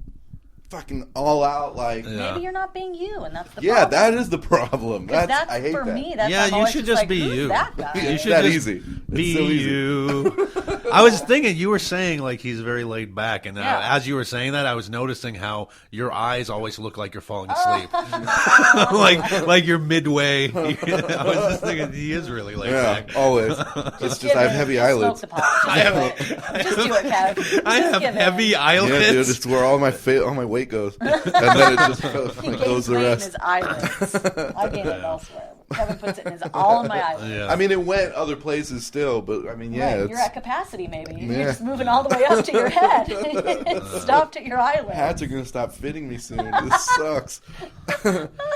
fucking all out like. Yeah. Maybe you're not being you, and that's the Yeah, problem. that is the problem. I hate for that. me. That's Yeah, I'm you always should just just like, be who's you. that guy? You It's should that just easy. Be It's so easy. you. I was thinking, you were saying like he's very laid back, and as you were saying that, I was noticing how your eyes always look like you're falling asleep, like you're midway. I was just thinking he is really laid back. Always. It's just I have heavy eyelids. Just do it, Kev. I have heavy eyelids. Yeah, dude, it's where all my weight goes, and then it just He goes gains the weight in rest. his eyelids. I gain it elsewhere. Kevin puts it in all in my eyelids. Yeah. I mean, it went other places still, but I mean, yeah, Right, you're at capacity, maybe. Yeah. You're just moving all the way up to your head. It stopped at your eyelid. hats are gonna stop fitting me soon. This sucks.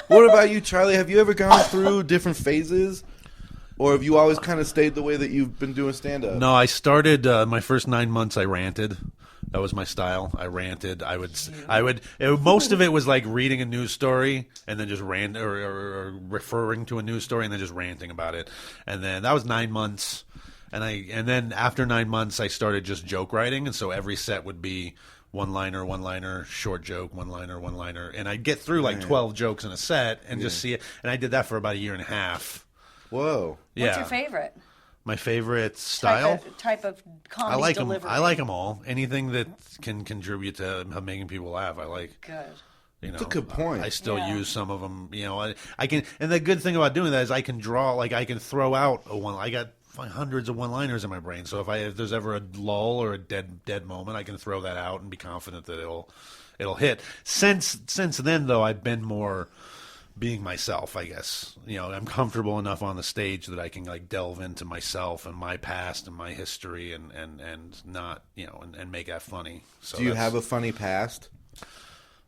What about you, Charlie? Have you ever gone through different phases, or have you always kind of stayed the way that you've been doing stand-up? No, I started my first 9 months. I ranted. That was my style. I ranted. Most of it was like reading a news story and then just or referring to a news story and then just ranting about it. And then that was 9 months. And then after 9 months, I started just joke writing. And so every set would be one-liner, short joke, one-liner. And I'd get through like 12 jokes in a set and just see it. And I did that for about a year and a half. Whoa. Yeah. What's your favorite? My favorite style? Type of comedy delivery. I like them all. Anything that can contribute to making people laugh, I like. Good. That's a good point. I still use some of them. I can. And the good thing about doing that is I can draw. Like I can throw out a one. I got hundreds of one-liners in my brain. So if there's ever a lull or a dead moment, I can throw that out and be confident that it'll hit. Since then, though, I've been more being myself, I guess. I'm comfortable enough on the stage that I can like delve into myself and my past and my history and not, and make that funny. So Do you have a funny past?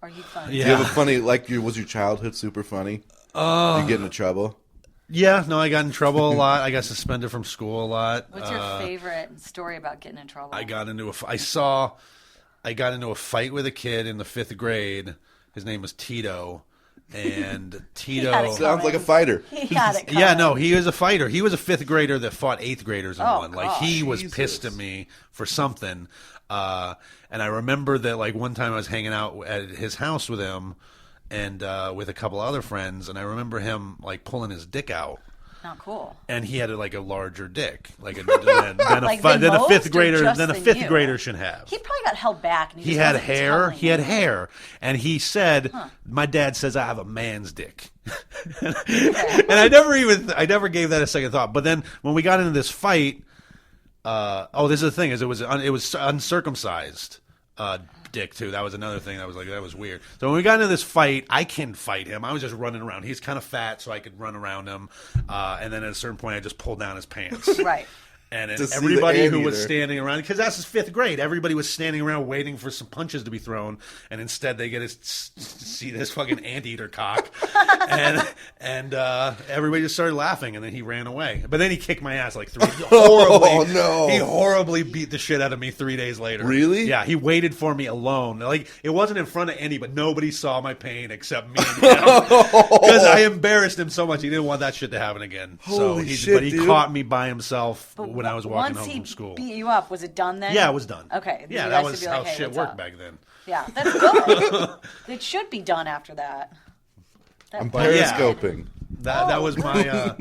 Are you funny? Do you have a funny, was your childhood super funny? Did you get into trouble? Yeah, no, I got in trouble a lot. I got suspended from school a lot. What's your favorite story about getting in trouble? I got into a fight with a kid in the 5th grade. His name was Tito. And Tito sounds like a fighter. He had it coming. Yeah, no, he was a fighter. He was a 5th grader that fought 8th graders and won. Like, he was Jesus. pissed at me for something. And I remember that, like, one time I was hanging out at his house with him and with a couple other friends, and I remember him, like, pulling his dick out. Not cool. And he had like a larger dick, like than Like a most fifth or grader just than a than 5th you? grader should have. He probably got held back. And He just had wasn't hair. telling He had you. hair, and he said, "My dad says I have a man's dick," and I never gave that a second thought. But then when we got into this fight, this is the thing: is it was uncircumcised dick too. That was another thing that was weird. So when we got into this fight, I couldn't fight him. I was just running around. He's kind of fat, so I could run around him. And then at a certain point, I just pulled down his pants. Right. And To see everybody the who was anteater. standing around, because that's his 5th grade, everybody was standing around waiting for some punches to be thrown, and instead they get to see this fucking anteater cock, and everybody just started laughing, and then he ran away. But then he kicked my ass like 3 horribly. Oh, no. He horribly beat the shit out of me 3 days later. Really? Yeah, he waited for me alone. Like, it wasn't in front of any, but nobody saw my pain except me and him. Because I embarrassed him so much, he didn't want that shit to happen again. Holy shit, but he dude. caught me by himself But when I was walking once home he from school. beat you up, was it done then? Yeah, it was done. Okay. Yeah, You that guys was should be like, how hey, shit what's worked up? back then. Yeah, that's good. It should be done after that. I'm But- periscoping. That was my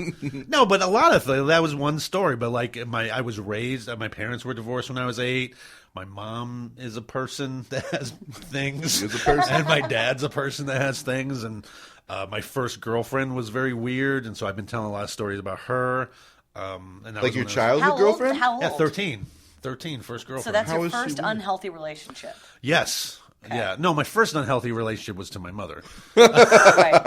no, but a lot of things. That was one story. But like I was raised. My parents were divorced when I was 8. My mom is a person that has things, Is a person. and my dad's a person that has things. And my first girlfriend was very weird, and so I've been telling a lot of stories about her. And that Like was your when I was- childhood girlfriend? How old? Yeah, 13. 13, first girlfriend. So that's How your is she first weird? unhealthy relationship. Yes. Yeah. No, my first unhealthy relationship was to my mother. Right.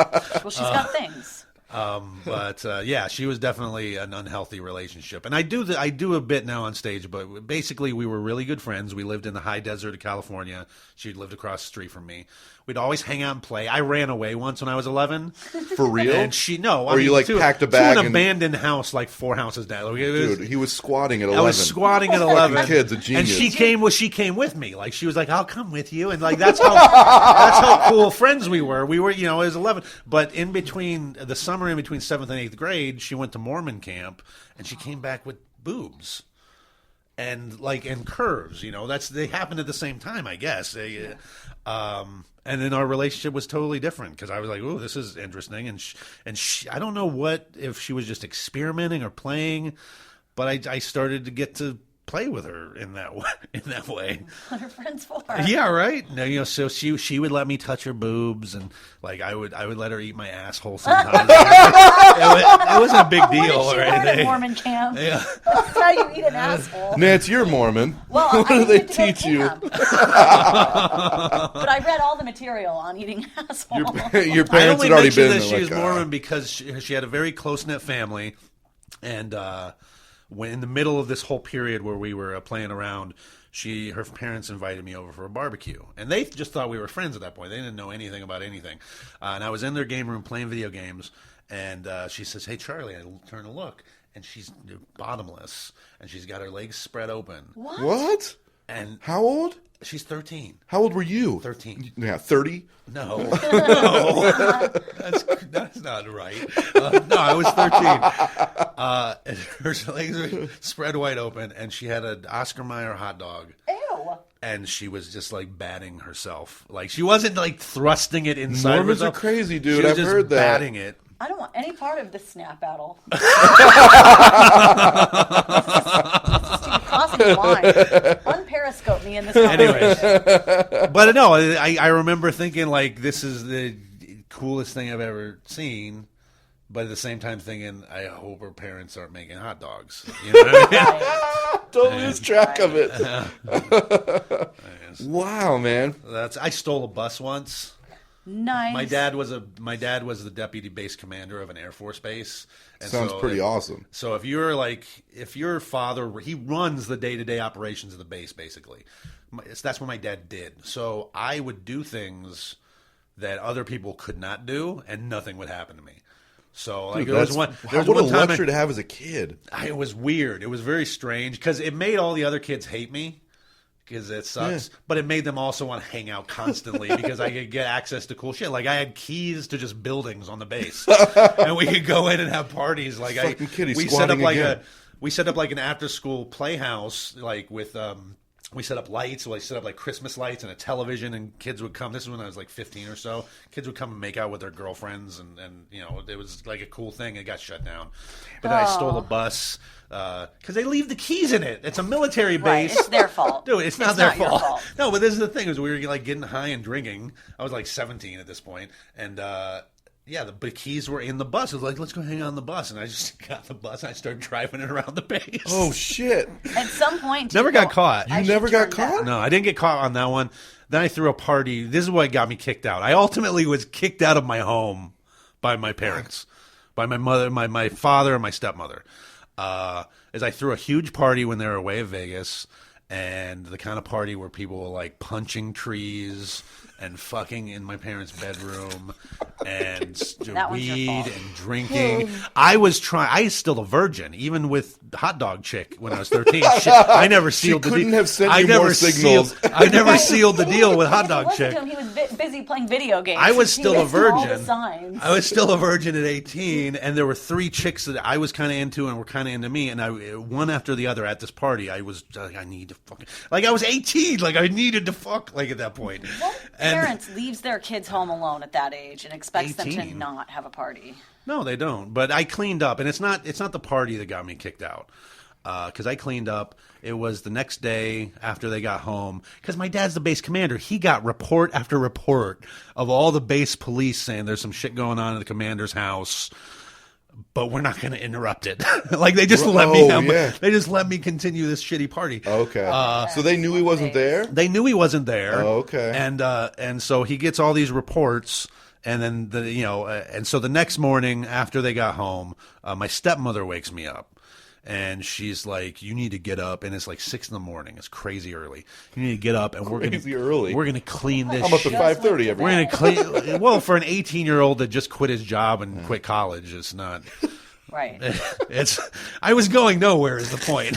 Well, she's got things. But yeah, she was definitely an unhealthy relationship. And I do a bit now on stage, but basically we were really good friends. We lived in the high desert of California. She lived across the street from me. We'd always hang out and play. I ran away once when I was 11. For real? And she Or you, like, packed a bag to an and- abandoned house like 4 houses down. Like, it was- Dude, he was squatting at 11. I was squatting at 11. kid's a And genius. she came with me. Like, she was like, I'll come with you. And like, that's how cool friends we were. We were, I was 11. But in between, the summer in between 7th and 8th grade, she went to Mormon camp and she came back with boobs. And curves, they happened at the same time, I guess. And then our relationship was totally different because I was like, "Oh, this is interesting." And she, I don't know if she was just experimenting or playing, but I started to get to play with her in that way. What are friends for? Yeah, right. No, so she would let me touch her boobs, and like I would let her eat my asshole sometimes. it wasn't a big deal What or did she learn at anything. Mormon camp? Yeah. That's how you eat an asshole. Nance, you're Mormon. Well, what I do didn't they get to go to teach you? camp. But I read all the material on eating asshole. Your I parents only had already mentioned been that she like, was Mormon because she had a very close-knit family, and when in the middle of this whole period where we were playing around, her parents invited me over for a barbecue, and they just thought we were friends at that point. They didn't know anything about anything, and I was in their game room playing video games, and she says, "Hey, Charlie," I turn to look, and she's bottomless, and she's got her legs spread open. What? And How old? she's 13. How old were you? 13. Yeah, 30? No, no, that's not right. No, I was 13. Her legs were spread wide open, and she had an Oscar Mayer hot dog. Ew. And she was just like batting herself. Like she wasn't like thrusting it inside. Mormons herself. are crazy, dude. She was I've just heard that. batting it. I don't want any part of this snap battle. Crossing the line. Unperiscope me in this Anyways, conversation. but no, I remember thinking like this is the coolest thing I've ever seen. But at the same time thinking, I hope her parents aren't making hot dogs. You know what I mean? Don't lose track of it. Yes. Wow, man. I stole a bus once. Nice. My dad was the deputy base commander of an Air Force base. And Sounds pretty awesome. So if your father, he runs the day-to-day operations of the base, basically. That's what my dad did. So I would do things that other people could not do, and nothing would happen to me. So like Dude, there was one what a time luxury to have as a kid. It was weird. It was very strange because it made all the other kids hate me because it sucks. Yeah. But it made them also want to hang out constantly because I could get access to cool shit. Like I had keys to just buildings on the base, and we could go in and have parties. Like we set up like an after school playhouse, like with we set up lights. We set up like Christmas lights and a television, and kids would come. This is when I was like 15 or so. Kids would come and make out with their girlfriends, and you know, it was like a cool thing. It got shut down, but then I stole a bus because they leave the keys in it. It's a military base. Right, it's their fault, dude. It's not their your fault. No, but this is the thing: is we were like getting high and drinking. I was like 17 at this point, and yeah, the keys were in the bus. It was like, let's go hang out on the bus. And I just got the bus and I started driving it around the base. Oh, shit. At some point... Never got caught. You never got caught? No, I didn't get caught on that one. Then I threw a party. This is what got me kicked out. I ultimately was kicked out of my home by my parents, by my mother, my father, and my stepmother. As I threw a huge party when they were away at Vegas, and the kind of party where people were like punching trees and fucking in my parents' bedroom and weed and drinking. I was still a virgin, even with hot dog chick when I was 13. I never sealed the deal. Couldn't have sent you more signals. I never sealed the deal with hot dog chick. He was busy playing video games. I was still a virgin. I was still a virgin at 18, and there were 3 chicks that I was kind of into and were kind of into me, and one after the other at this party, I was like, I need to fucking... Like, I was 18. Like, I needed to fuck, like, at that point. Parents leaves their kids home alone at that age and expects 18. them to not have a party. No, they don't. But I cleaned up, and it's not the party that got me kicked out. Because I cleaned up. It was the next day after they got home. Because my dad's the base commander. He got report after report of all the base police saying there's some shit going on in the commander's house, but we're not going to interrupt it. Like they just let me they just let me continue this shitty party. Okay. So they knew he wasn't there? They knew he wasn't there. Oh, okay. And so he gets all these reports, and then and so the next morning after they got home, my stepmother wakes me up. And she's like, "You need to get up." And it's like 6 a.m. It's crazy early. You need to get up, and we're gonna clean this. How about the 5:30? We're gonna clean. Well, for an 18-year-old that just quit his job and quit college, it's not right. I was going nowhere. Is the point.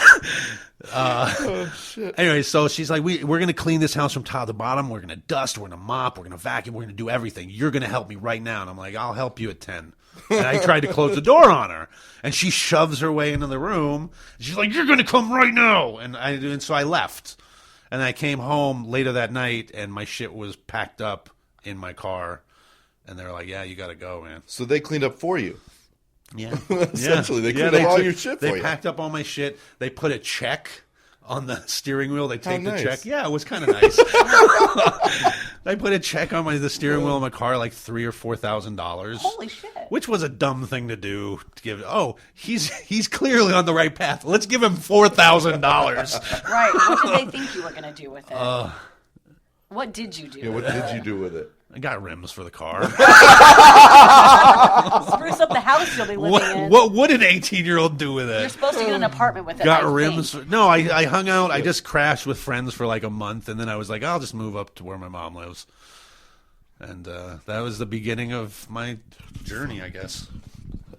Oh, shit. Anyway, so she's like, we're gonna clean this house from top to bottom. We're gonna dust. We're gonna mop. We're gonna vacuum. We're gonna do everything. You're gonna help me right now. And I'm like, I'll help you at 10. And I tried to close the door on her, and she shoves her way into the room. She's like, "You're going to come right now," and so I left, and I came home later that night, and my shit was packed up in my car, and they were like, "Yeah, you got to go, man." So they cleaned up for you. Yeah, essentially, they cleaned up all your shit for you. They packed up all my shit. They put a check on the steering wheel. They take the check. Yeah, it was kind of nice. I put a check on the steering wheel of my car, like $3,000 or $4,000. Holy shit! Which was a dumb thing to do. To give. Oh, he's clearly on the right path. Let's give him $4,000. Right. What did they think you were going to do with it? What did you do? Yeah, what did you do with it? I got rims for the car. Spruce up the house you'll be living in. What would an 18-year-old do with it? You're supposed to get an apartment with it. Got rims. No, I hung out. I just crashed with friends for like a month, and then I was like, I'll just move up to where my mom lives. And that was the beginning of my journey, I guess.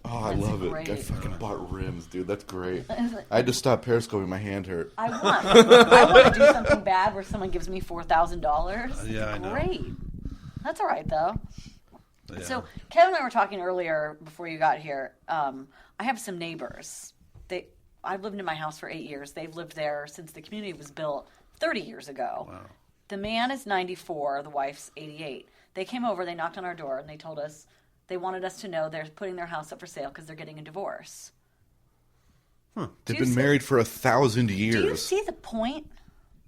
Oh, I love it. I fucking bought rims, dude. That's great. I had to stop periscoping. My hand hurt. I want to do something bad where someone gives me $4,000. Yeah, I know. Great. That's all right, though. Yeah. So Kevin and I were talking earlier before you got here. I have some neighbors. I've lived in my house for 8 years. They've lived there since the community was built 30 years ago. Wow. The man is 94. The wife's 88. They came over. They knocked on our door, and they told us they wanted us to know they're putting their house up for sale because they're getting a divorce. Huh. They've been married for 1,000 years. Do you see the point?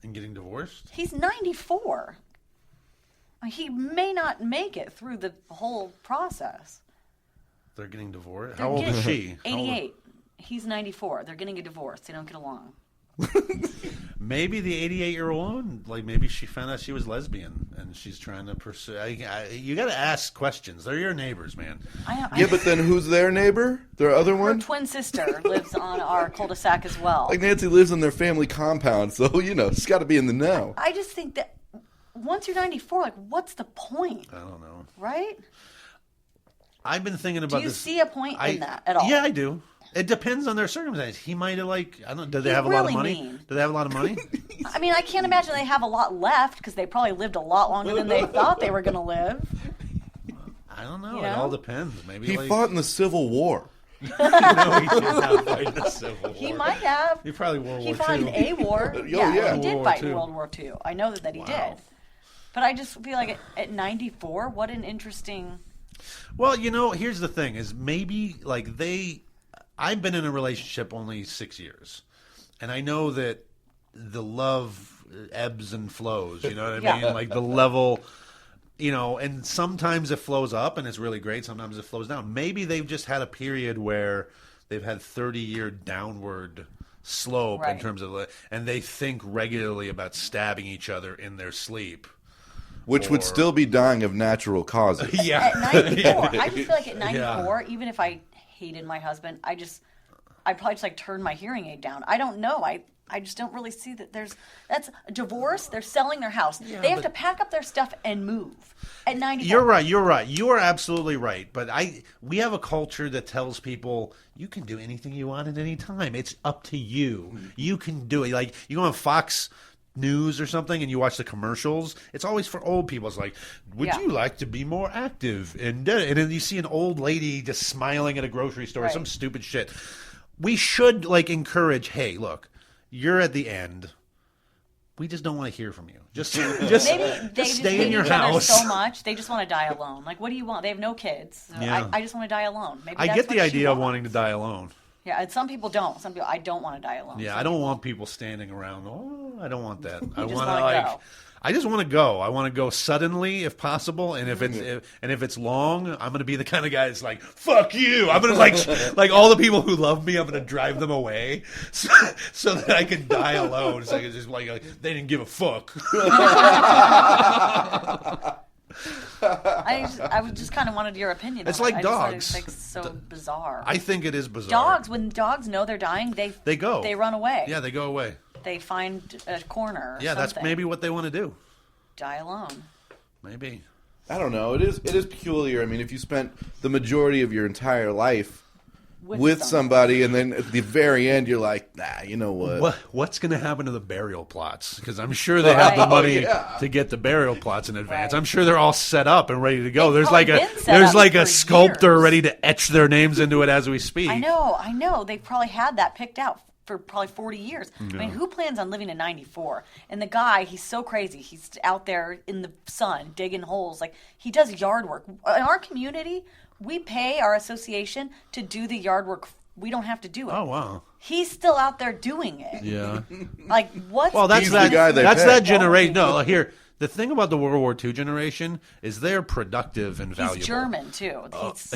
And getting divorced? He's 94. He may not make it through the whole process. They're getting divorced? How old is she? 88. He's 94. They're getting a divorce. They don't get along. Maybe the 88-year-old, like maybe she found out she was lesbian and she's trying to pursue. You got to ask questions. They're your neighbors, man. Yeah, but then who's their neighbor? Their other one? Her twin sister lives on our cul-de-sac as well. Like Nancy lives in their family compound, so she's got to be in the know. I just think that once you're 94, like, what's the point? I don't know. Right? I've been thinking about Do you this. see a point in that at all? Yeah, I do. It depends on their circumstances. He might have I don't know. Do they have a lot of really money? mean. Do they have a lot of money? I mean, I can't imagine they have a lot left because they probably lived a lot longer than they thought they were going to live. I don't know. You It all know? depends. Maybe He fought in the Civil War. No, he did not fight in the Civil War. He might have. He probably World He War fought II. in a war. yeah. He did World War fight in II. World War II. I know that he Wow. did. But I just feel like at 94, what an interesting... Well, here's the thing: is maybe I've been in a relationship only 6 years, and I know that the love ebbs and flows. You know what I Yeah. mean? Like the level, and sometimes it flows up and it's really great. Sometimes it flows down. Maybe they've just had a period where they've had 30-year downward slope in Right. terms of, and they think regularly about stabbing each other in their sleep. Which would still be dying of natural causes. Yeah. At 94, I just feel like at 94, even if I hated my husband, I'd probably just turn my hearing aid down. I don't know. I just don't really see that that's a divorce. They're selling their house. They have to pack up their stuff and move at 94. You're right. You are absolutely right. But we have a culture that tells people you can do anything you want at any time. It's up to you. You can do it. Like you go on Fox News or something and you watch the commercials, it's always for old people. It's like, would you like to be more active? And then you see an old lady just smiling at a grocery store, some stupid shit. We should encourage, hey, look, you're at the end. We just don't want to hear from you. Just Maybe they just stay hate in your each other house. so much they just want to die alone. Like, what do you want? They have no kids. So Yeah. I just want to die alone. Maybe I that's get the what she idea of wants. wanting to die alone. Yeah, and some people don't. Some people, I don't want to die alone. Yeah, Some I don't people- want people standing around. Oh, I don't want that. I just want wanna to go. I just want to go. I want to go suddenly, if possible. And if it's long, I'm going to be the kind of guy that's like, "Fuck you!" I'm going to like all the people who love me. I'm going to drive them away so that I can die alone. It's like it's just like they didn't give a fuck. I was just kind of wanted your opinion. It's on like it. I just thought dogs. It was so bizarre. I think it is bizarre. Dogs, when dogs know they're dying, they go. They run away. Yeah, they go away. They find a corner. Or Yeah, that's something. maybe what they want to do. Die alone. Maybe. I don't know. It is peculiar. I mean, if you spent the majority of your entire life with somebody, and then at the very end you're like, nah, you know what? What's going to happen to the burial plots? Because I'm sure they have the money to get the burial plots in advance. Right. I'm sure they're all set up and ready to go. They've There's probably been set up a for sculptor years. ready to etch their names into it as we speak. I know. They probably had that picked out for probably 40 years. I mean, who plans on living to 94? And the guy, he's so crazy. He's out there in the sun digging holes. Like, he does yard work. In our community, we pay our association to do the yard work. We don't have to do it. Oh, wow. He's still out there doing it. Yeah. Like, what's Well, that's He's the guy they that's pay. that generation. No, here. The thing about the World War II generation is they're productive and valuable. He's German, too. He watches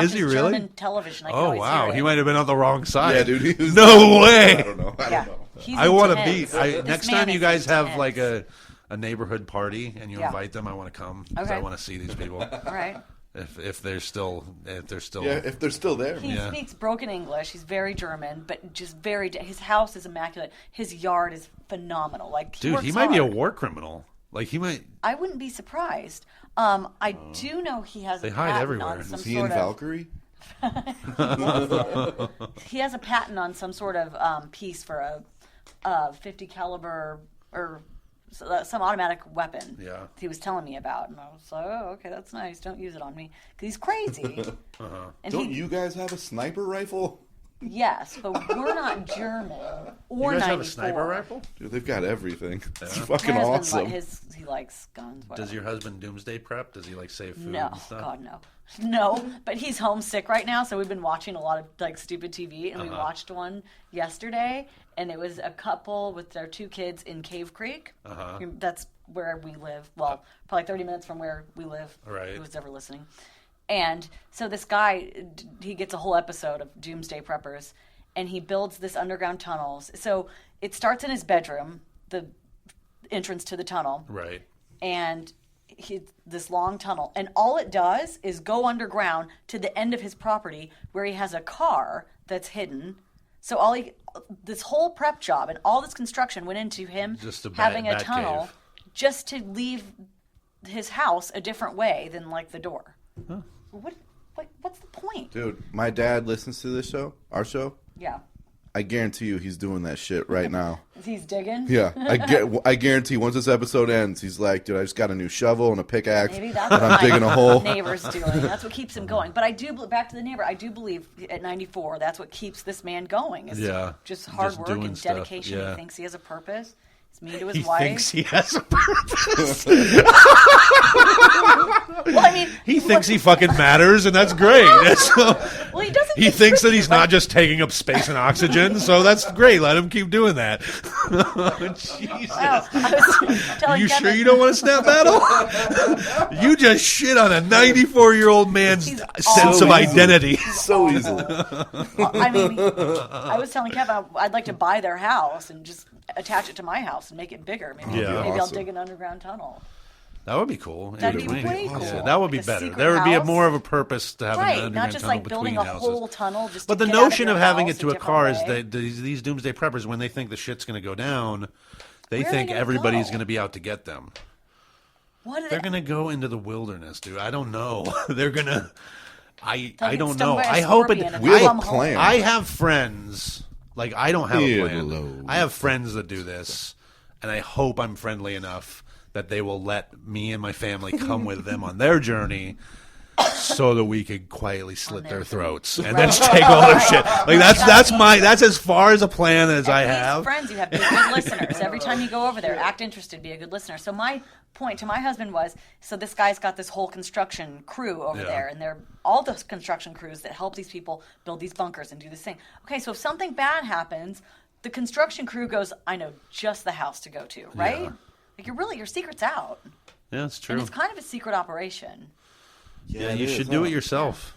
Is he really? German television. I can Oh, always wow. hear it. He might have been on the wrong side. Yeah, dude. He was, No way. I don't know. Yeah. He's I want to intense. meet. This Next man time you is guys have intense. like a neighborhood party and you Yeah. invite them, I want to come. 'Cause Okay. I want to see these people. All right. if they're still Yeah, if they're still there. He Yeah. speaks broken English. He's very German, but just very. His house is immaculate. His yard is phenomenal. Like, dude, works he might be a hard. war criminal. Like he might. I wouldn't be surprised. I do know he has. They a hide patent everywhere. On some Is he sort in of, Valkyrie? He has a patent on some sort of piece for a 50 caliber or some automatic weapon. Yeah. He was telling me about, and I was like, "Oh, okay, that's nice. Don't use it on me, because he's crazy." And Don't you guys have a sniper rifle? Yes, but we're not German or You guys 94. have a sniper rifle? Dude, they've got everything. It's My fucking husband, awesome. he likes guns. Whatever. Does your husband doomsday prep? Does he like save food No, and stuff? God no, but he's homesick right now, so we've been watching a lot of like stupid TV, and we watched one yesterday, and it was a couple with their 2 kids in Cave Creek. That's where we live. Well, probably 30 minutes from where we live. Right. Who's ever listening? And so this guy, he gets a whole episode of Doomsday Preppers, and he builds this underground tunnels. So it starts in his bedroom, the entrance to the tunnel, Right. and this long tunnel, and all it does is go underground to the end of his property where he has a car that's hidden. So this whole prep job and all this construction went into him Just a having a bat tunnel cave. just to leave his house a different way than like the door. What what's the point? Dude, my dad listens to this show, our show. Yeah. I guarantee you he's doing that shit right now. He's digging? Yeah. I guarantee once this episode ends, he's like, dude, I just got a new shovel and a pickaxe, Maybe that's and what I'm digging a hole. neighbor's doing. That's what keeps him going. But back to the neighbor, I do believe at 94, that's what keeps this man going. Is just hard work doing and stuff. dedication. Yeah. He thinks he has a purpose. He's mean to his He wife. thinks he has a purpose. Well, I mean, He thinks he fucking matters, and that's great. well, he doesn't. He thinks that he's not just taking up space and oxygen, so that's great. Let him keep doing that. Jesus. Wow. I was telling You Kevin, sure you don't want to snap battle? You just shit on a 94-year-old man's He's sense of always- identity. So easily. I mean, I was telling Kevin I'd like to buy their house and just attach it to my house and make it bigger. Maybe, Yeah. maybe I'll Awesome. dig an underground tunnel. That would be cool. That'd be Anyway. way cool. Yeah, that would be Like a better. secret There would be house. more of a purpose to having an Right, underground not just tunnel like building between a houses. whole tunnel. Just But to the get out notion your of having house it to a different car is way. that these doomsday preppers, when they think the shit's going to go down, they Where are they think gonna everybody's go? going to be out to get them. What are They're they? going to go into the wilderness, dude. I don't know. They're going to. I get don't stung know. by a I hope it. scorpion and We have a come home. plan. I have friends. Like, I don't have a Hello. plan. I have friends that do this, and I hope I'm friendly enough that they will let me and my family come with them on their journey so that we could quietly slit their throats and then take all their shit. Like, that's as far as a plan as I These have. friends, you have to be good listeners. Every time you go over there, act interested, be a good listener. So my point to my husband was, so this guy's got this whole construction crew over Yeah. there, and they're all those construction crews that help these people build these bunkers and do this thing. Okay, so if something bad happens, the construction crew goes, I know just the house to go to, right? Yeah. Like your secret's out. Yeah, it's true. And it's kind of a secret operation. Yeah, you should do it yourself.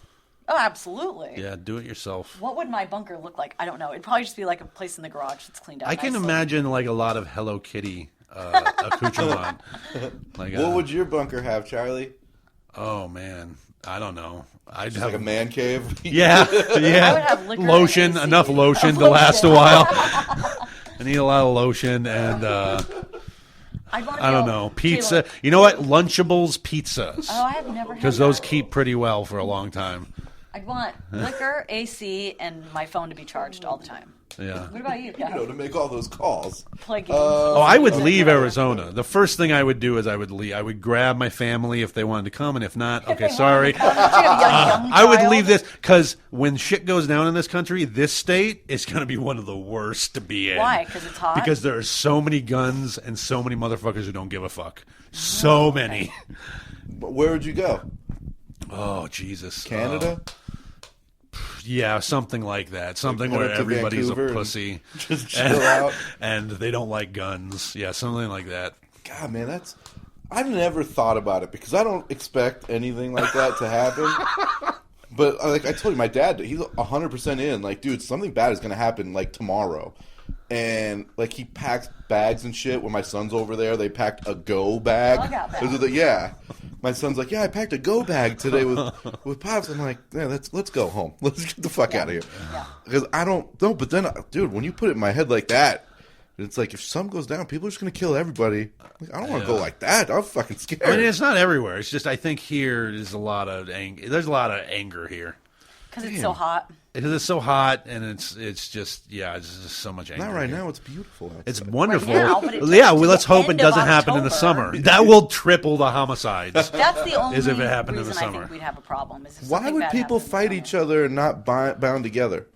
Oh, absolutely. Yeah, do it yourself. What would my bunker look like? I don't know. It'd probably just be like a place in the garage that's cleaned out. I can nicely. imagine like a lot of Hello Kitty accoutrement. Like, What would your bunker have, Charlie? oh man, I don't know. I'd Just have like a man cave? yeah, yeah. I would have liquor and Lotion, AC. enough lotion to last a while. I need a lot of lotion and I'd want to I don't know pizza. You know what? Lunchables pizzas Oh, I have never had because those that. keep pretty well for a long time. I'd want liquor, AC, and my phone to be charged all the time. Yeah. What about you, You know, Kev? to make all those calls. Play games. Oh, I would leave Arizona. The first thing I would do is I would leave. I would grab my family if they wanted to come, and if not, okay, sorry. Do you have a young I would child? leave this because when shit goes down in this country, this state is going to be one of the worst to be in. Why? Because it's hot? Because there are so many guns and so many motherfuckers who don't give a fuck. So many. But where would you go? Oh, Jesus. Canada? Yeah, something like that. Something Head where up to everybody's a Vancouver and pussy. Just chill out. And they don't like guns. Yeah, something like that. God, man, that's... I've never thought about it because I don't expect anything like that to happen. But like I told you, my dad, he's 100% in. Like, dude, something bad is going to happen, like, tomorrow. And, like, he packs bags and shit. When my son's over there, they packed a go bag. Bug-out bag. Those are yeah. My son's like, yeah, I packed a go bag today with Pops. I'm like, yeah, let's go home. Let's get the fuck out of here. Yeah. Because I don't know. But then, dude, when you put it in my head like that, it's like if something goes down, people are just going to kill everybody. Like, I don't want to go like that. I'm fucking scared. I mean, it's not everywhere. It's just I think here there's a lot of there's a lot of anger here Because it's so hot. because it's so hot and it's just it's just so much anger. Not right here. now. It's beautiful. Outside. It's wonderful. now, but it Yeah, takes well, let's to the hope it end of doesn't happen in the October. summer. That will triple the homicides. That's the only As if it happened in the reason I summer. think we'd have a problem. Is if Why something would bad people happened in the fight summer. each other and not bound together?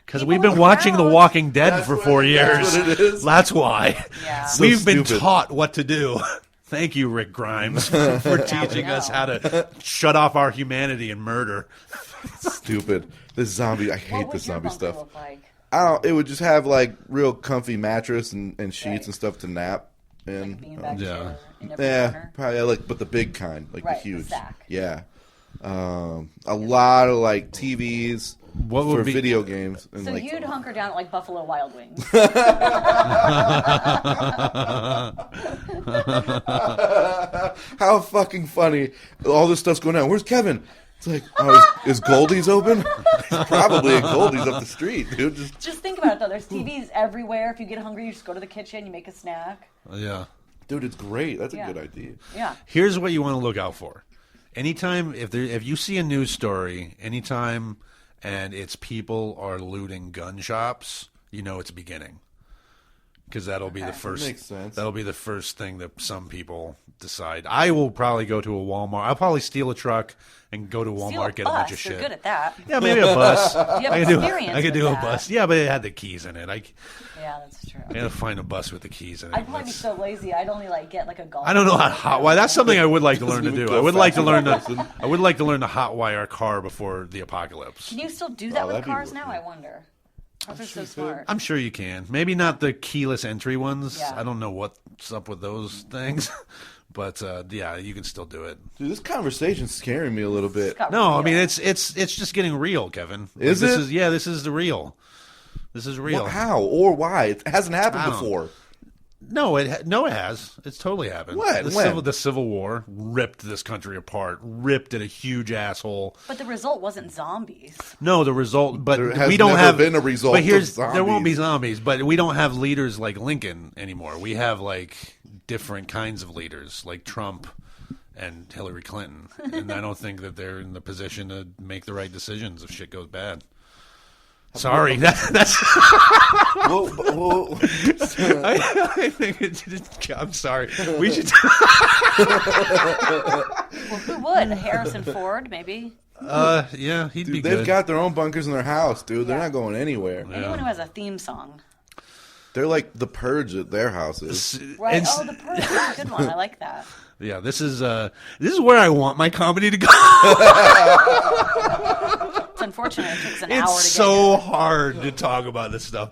Because we've been watching The Walking Dead That's for what- 4 years. that's what it is. That's why. Yeah. So We've been stupid. taught what to do. Thank you, Rick Grimes, for teaching us how to shut off our humanity and murder. Stupid. This zombie. I hate What would this your zombie bunker stuff. look like? I don't. It would just have like real comfy mattress and sheets Right. and stuff to nap in. Beanbag Yeah. chair in every Yeah, corner. probably like, but the big kind, like Right, the the huge. stack. Yeah. A lot of like TVs What would for be- video games. And, So like, you'd hunker down at like Buffalo Wild Wings. how fucking funny! All this stuff's going on. Where's Kevin? It's like, oh, is Goldie's open? He's probably at Goldie's up the street, dude. Just Just think about it though. There's TVs everywhere. If you get hungry, you just go to the kitchen, you make a snack. Yeah. Dude, it's great. That's Yeah. a good idea. Yeah. Here's what you want to look out for. Anytime if you see a news story, anytime and it's people are looting gun shops, you know it's beginning. Because that'll be the first. That makes sense. That'll be the first thing that some people decide. I will probably go to a Walmart. I'll probably steal a truck and go to Walmart, Steal a get bus. a bunch of You're shit. good at that. Yeah, maybe a bus. You have I could experience I could with do a that. bus. Yeah, but it had the keys in it. Yeah, that's true. I gotta find a bus with the keys in it. I'd probably be so lazy. I'd only get like a golf. I don't know how to hotwire. That's something I would like to learn to even do. go I would like to fast learn to. I would like to learn to hotwire a car before the apocalypse. Can you still do that with that'd be cars weird. now? I wonder. Cars are so you could. smart. I'm sure you can. Maybe not the keyless entry ones. Yeah. I don't know what's up with those things, but yeah, you can still do it. Dude, this conversation's scaring me a little bit. Got No, I real. mean it's just getting real, Kevin. Is this it? Is, yeah, this is the real. This is real. Well, how or why? It hasn't happened I don't- before. No, it has. It's totally happened. What? When? The Civil War ripped this country apart. Ripped it a huge asshole. But the result wasn't zombies. No, the result, but There has we don't never have been a result But here's of there won't be zombies. zombies, but we don't have leaders like Lincoln anymore. We have like different kinds of leaders, like Trump and Hillary Clinton, and I don't think that they're in the position to make the right decisions if shit goes bad. Sorry, that's. Whoa. I think I'm sorry. We should. Well, who would? Harrison Ford, maybe. Yeah, he'd be Dude, good. they've got their own bunkers in their house, dude. They're Yeah. not going anywhere. Anyone who has a theme song. They're like the Purge at their houses. Right. And- Oh, the Purge. That's a good one. I like that. Yeah, this is where I want my comedy to go. It's unfortunate it takes an hour to It's get so here. hard to talk about this stuff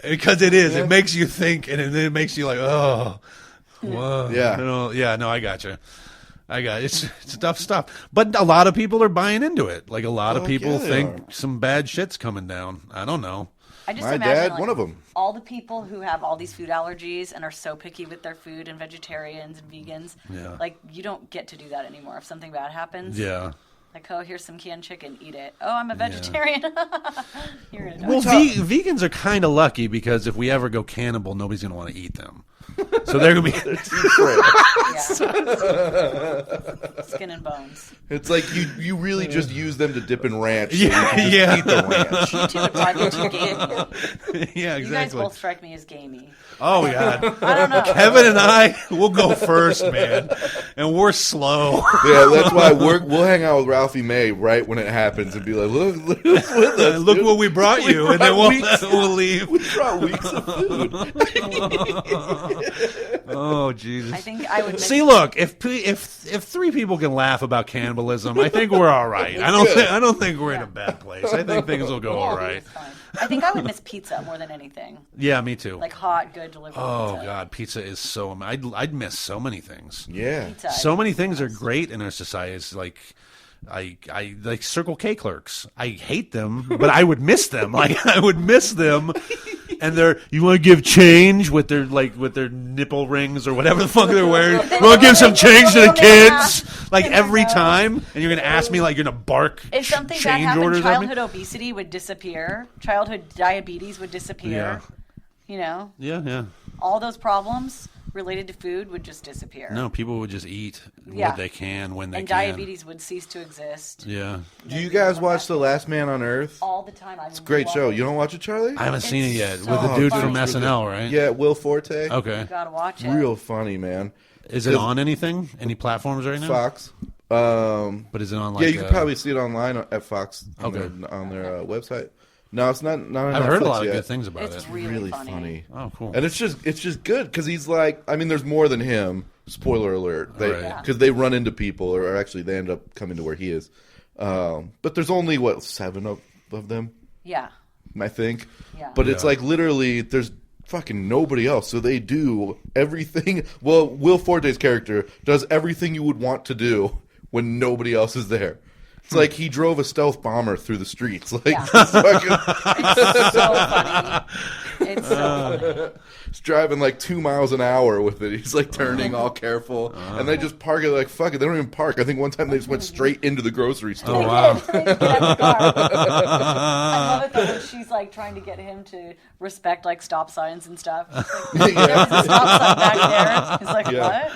because it is. It makes you think, and then it makes you like, oh, whoa. Yeah. No, I got you. It's tough stuff, but a lot of people are buying into it. Like a lot of Fuck people yeah, they think are. some bad shit's coming down. I don't know. I just My imagine dad, like, one of 'em. all the people who have all these food allergies and are so picky with their food and vegetarians and vegans. Yeah. Like you don't get to do that anymore. If something bad happens, Yeah. like oh here's some canned chicken, eat it. Oh I'm a vegetarian. You're gonna die. Well, vegans are kind of lucky because if we ever go cannibal, nobody's going to want to eat them. So they're going to be. Yeah. Skin and bones. It's like you really just use them to dip in ranch. So Yeah, you can just yeah. eat the ranch. You two would probably be too gamey. Yeah, You guys exactly. both strike me as gamey. Oh God, I don't know. Kevin and I will go first, man, and we're slow. Yeah, that's why we'll hang out with Ralphie May right when it happens and be like, look who's with us. Look dude. what we brought you, and then we'll leave. We brought weeks of food. Oh Jesus! I think I would See, look, if three people can laugh about cannibalism, I think we're all right. I don't think we're in a bad place. I think things will go all right. It's fine. I think I would miss pizza more than anything. Yeah, me too. Like hot, good delivery Oh pizza. God, pizza is so. I'd miss so many things. Yeah. Pizza, So many things are great in our society. It's like I like Circle K clerks. I hate them, but I would miss them. Like I would miss them. And you want to give change with their nipple rings or whatever the fuck they're wearing. You want to give some change to the kids, like every time, and you're gonna ask me like you're gonna bark. If something bad change happened, orders at me? childhood obesity would disappear. Childhood diabetes would disappear. You know, Yeah. all those problems related to food would just disappear. No, people would just eat Yeah. what they can when they and can. diabetes would cease to exist. Yeah. Do you guys watch The Last Man on Earth? All the time. It's a great show. You don't watch it, Charlie? I haven't seen it yet. so With the dude from funny. SNL, right? Yeah, Will Forte. Okay. You gotta watch it. Real funny, man. Is it on anything? Any platforms right now? Fox. But is it on like? Yeah, you can probably see it online at Fox on Okay. their website. No, it's not on I've heard a Netflix lot of yet. good things about It's it. really funny. Oh, cool. And it's just good because he's like, I mean, there's more than him. Spoiler alert, Right. because they run into people, or actually they end up coming to where he is. But there's only 7 of them, Yeah. I think. Yeah. But it's Yeah. like literally there's fucking nobody else, so they do everything. Well, Will Forte's character does everything you would want to do when nobody else is there. It's like he drove a stealth bomber through the streets. Like, Yeah. it's fucking, It's so funny. It's so funny. he's driving like 2 miles an hour with it. He's like turning all careful, and they just park it like fuck it. They don't even park. I think one time they just went straight into the grocery store. They wow. did. They did get out of the car. I love it though when she's like trying to get him to respect like stop signs and stuff. She's like, there's a stop sign back there. He's like, Yeah.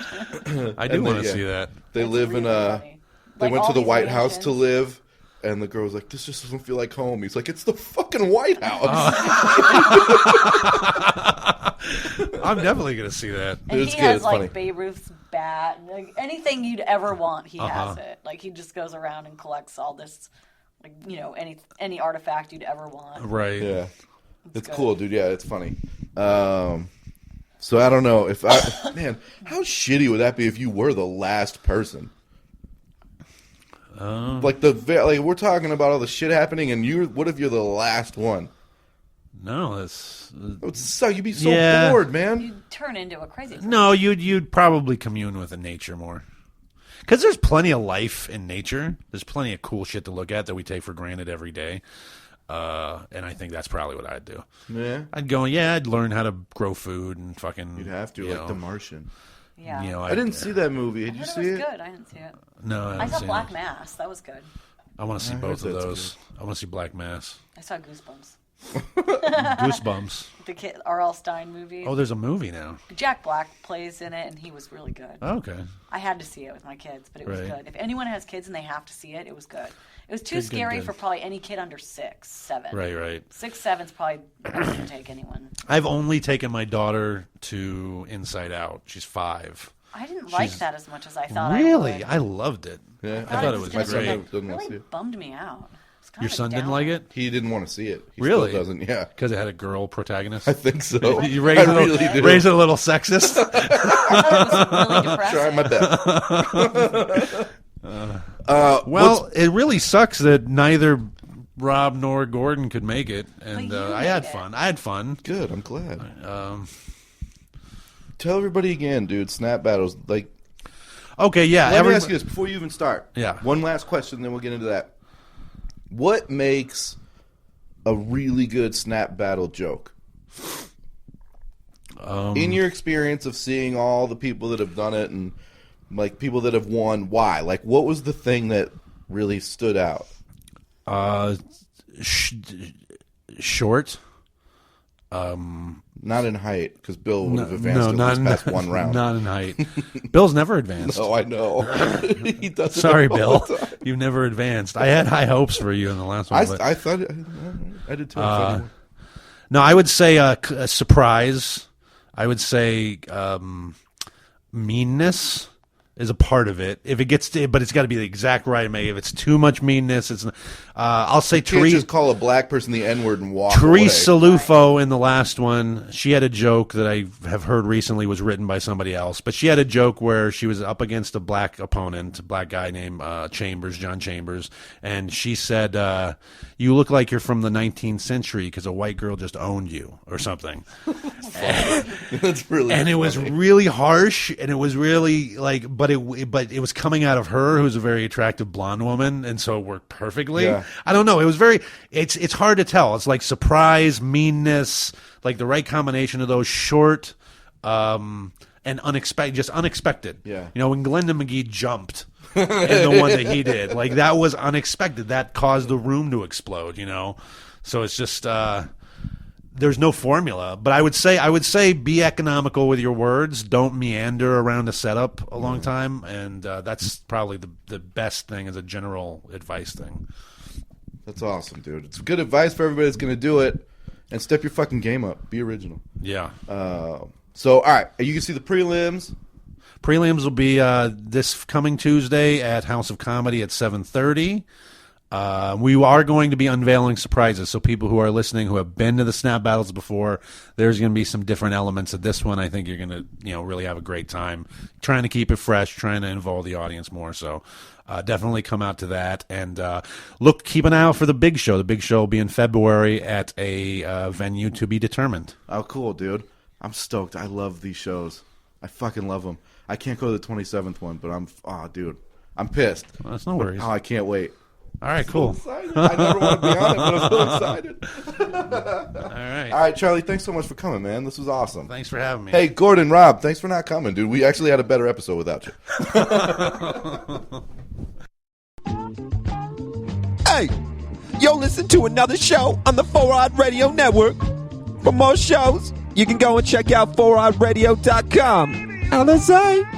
what? I do And want to then, see that. They It's live in really funny. They Like, went to all the these White House to mansions. live, and the girl's like, "This just doesn't feel like home." He's like, "It's the fucking White House." I'm definitely going to see that. And It's he good, has it's like funny. Babe Ruth's bat, like anything you'd ever want, he Uh-huh. has it. Like he just goes around and collects all this, like any artifact you'd ever want. Right. Yeah, it's good. cool, dude. Yeah, it's funny. So I don't know if man, how shitty would that be if you were the last person? Like we're talking about all the shit happening, and what if you're the last one? No, that's It would suck. You'd be so Yeah. bored, man. You'd turn into a crazy person. no. You'd probably commune with the nature more, because there's plenty of life in nature. There's plenty of cool shit to look at that we take for granted every day, and I think that's probably what I'd do. Yeah, I'd go, I'd learn how to grow food and fucking. you'd have to, you like know, The Martian. Yeah. You know, I didn't see that movie. Did I you heard see it was it? good. I didn't see it. No, I I haven't saw seen Black it. Mass. That was good. I want to see I both heard of that's those. I want to see Black Mass. I saw Goosebumps. Goosebumps. The kid R.L. Stein movie. Oh, there's a movie now. Jack Black plays in it, and he was really good. Oh, okay. I had to see it with my kids, but it was Right. good. If anyone has kids and they have to see it, it was good. It was too Good, good, scary good. for probably any kid under 6, 7. Right. 6, 7's probably not going to take anyone. I've only taken my daughter to Inside Out. She's 5. I didn't like that as much as I thought I Really? would. I loved it. Yeah, I thought it was my gonna son be great. like- doesn't want to see really it. bummed me out. It's kind Your of a son didn't downer. like it? He didn't want to see it. He Really? still doesn't. Yeah, Because it had a girl protagonist? I think so. You raised, I it a little, really do. raised it a little sexist? I thought it was really depressing. Try my best. Well, it really sucks that neither Rob nor Gordon could make it. And But you I had made it. fun. I had fun. Good. I'm glad. Tell everybody again, dude. Snap battles. Like, Okay, yeah. let me ask you this before you even start. Yeah. One last question, then we'll get into that. What makes a really good snap battle joke? In your experience of seeing all the people that have done it and like people that have won, why? Like, what was the thing that really stood out? Short. Not in height, because Bill would have advanced at least past one round. Not in height. Bill's never advanced. Oh, I know. He does it Sorry, all Bill. the time. You've never advanced. I had high hopes for you in the last one. but- I thought I did too. I thought you would. No, I would say a surprise. I would say meanness is a part of it. If it gets to, but it's got to be the exact right. Maybe if it's too much meanness, it's. I'll say Can't Therese. just call a black person the N-word and walk Therese away. Salufo in the last one, she had a joke that I have heard recently was written by somebody else, but she had a joke where she was up against a black opponent, a black guy named John Chambers, and she said, "You look like you're from the 19th century because a white girl just owned you," or something. That's really And it was funny. really harsh, and it was really like, but it was coming out of her, who's a very attractive blonde woman, and so it worked perfectly. Yeah. I don't know. It was it's hard to tell. It's like surprise, meanness, like the right combination of those short, and unexpected. Yeah. You know, when Glenda McGee jumped in the one that he did, like that was unexpected. That caused the room to explode. You know, so it's just. There's no formula, but I would say be economical with your words. Don't meander around a setup a long time, and that's probably the best thing as a general advice thing. That's awesome, dude. It's good advice for everybody that's going to do it. And step your fucking game up. Be original. Yeah. So, all right. You can see the prelims. Prelims will be this coming Tuesday at House of Comedy at 7:30. We are going to be unveiling surprises, so people who are listening who have been to the Snap Battles before, there's going to be some different elements of this one. I think you're going to, really have a great time. Trying to keep it fresh, trying to involve the audience more. So definitely come out to that, and keep an eye out for the big show. The big show will be in February at a venue to be determined. Oh, cool, dude. I'm stoked. I love these shows. I fucking love them. I can't go to the 27th one, but dude, I'm pissed. Well, that's no worries. Oh, I can't wait. All right, cool. Excited. I never want to be on it, but I'm so excited. All right. All right, Charlie, thanks so much for coming, man. This was awesome. Thanks for having me. Hey, Gordon, Rob, thanks for not coming, dude. We actually had a better episode without you. Hey, you're listening to another show on the 4-Odd Radio Network. For more shows, you can go and check out 4oddradio.com. LSA.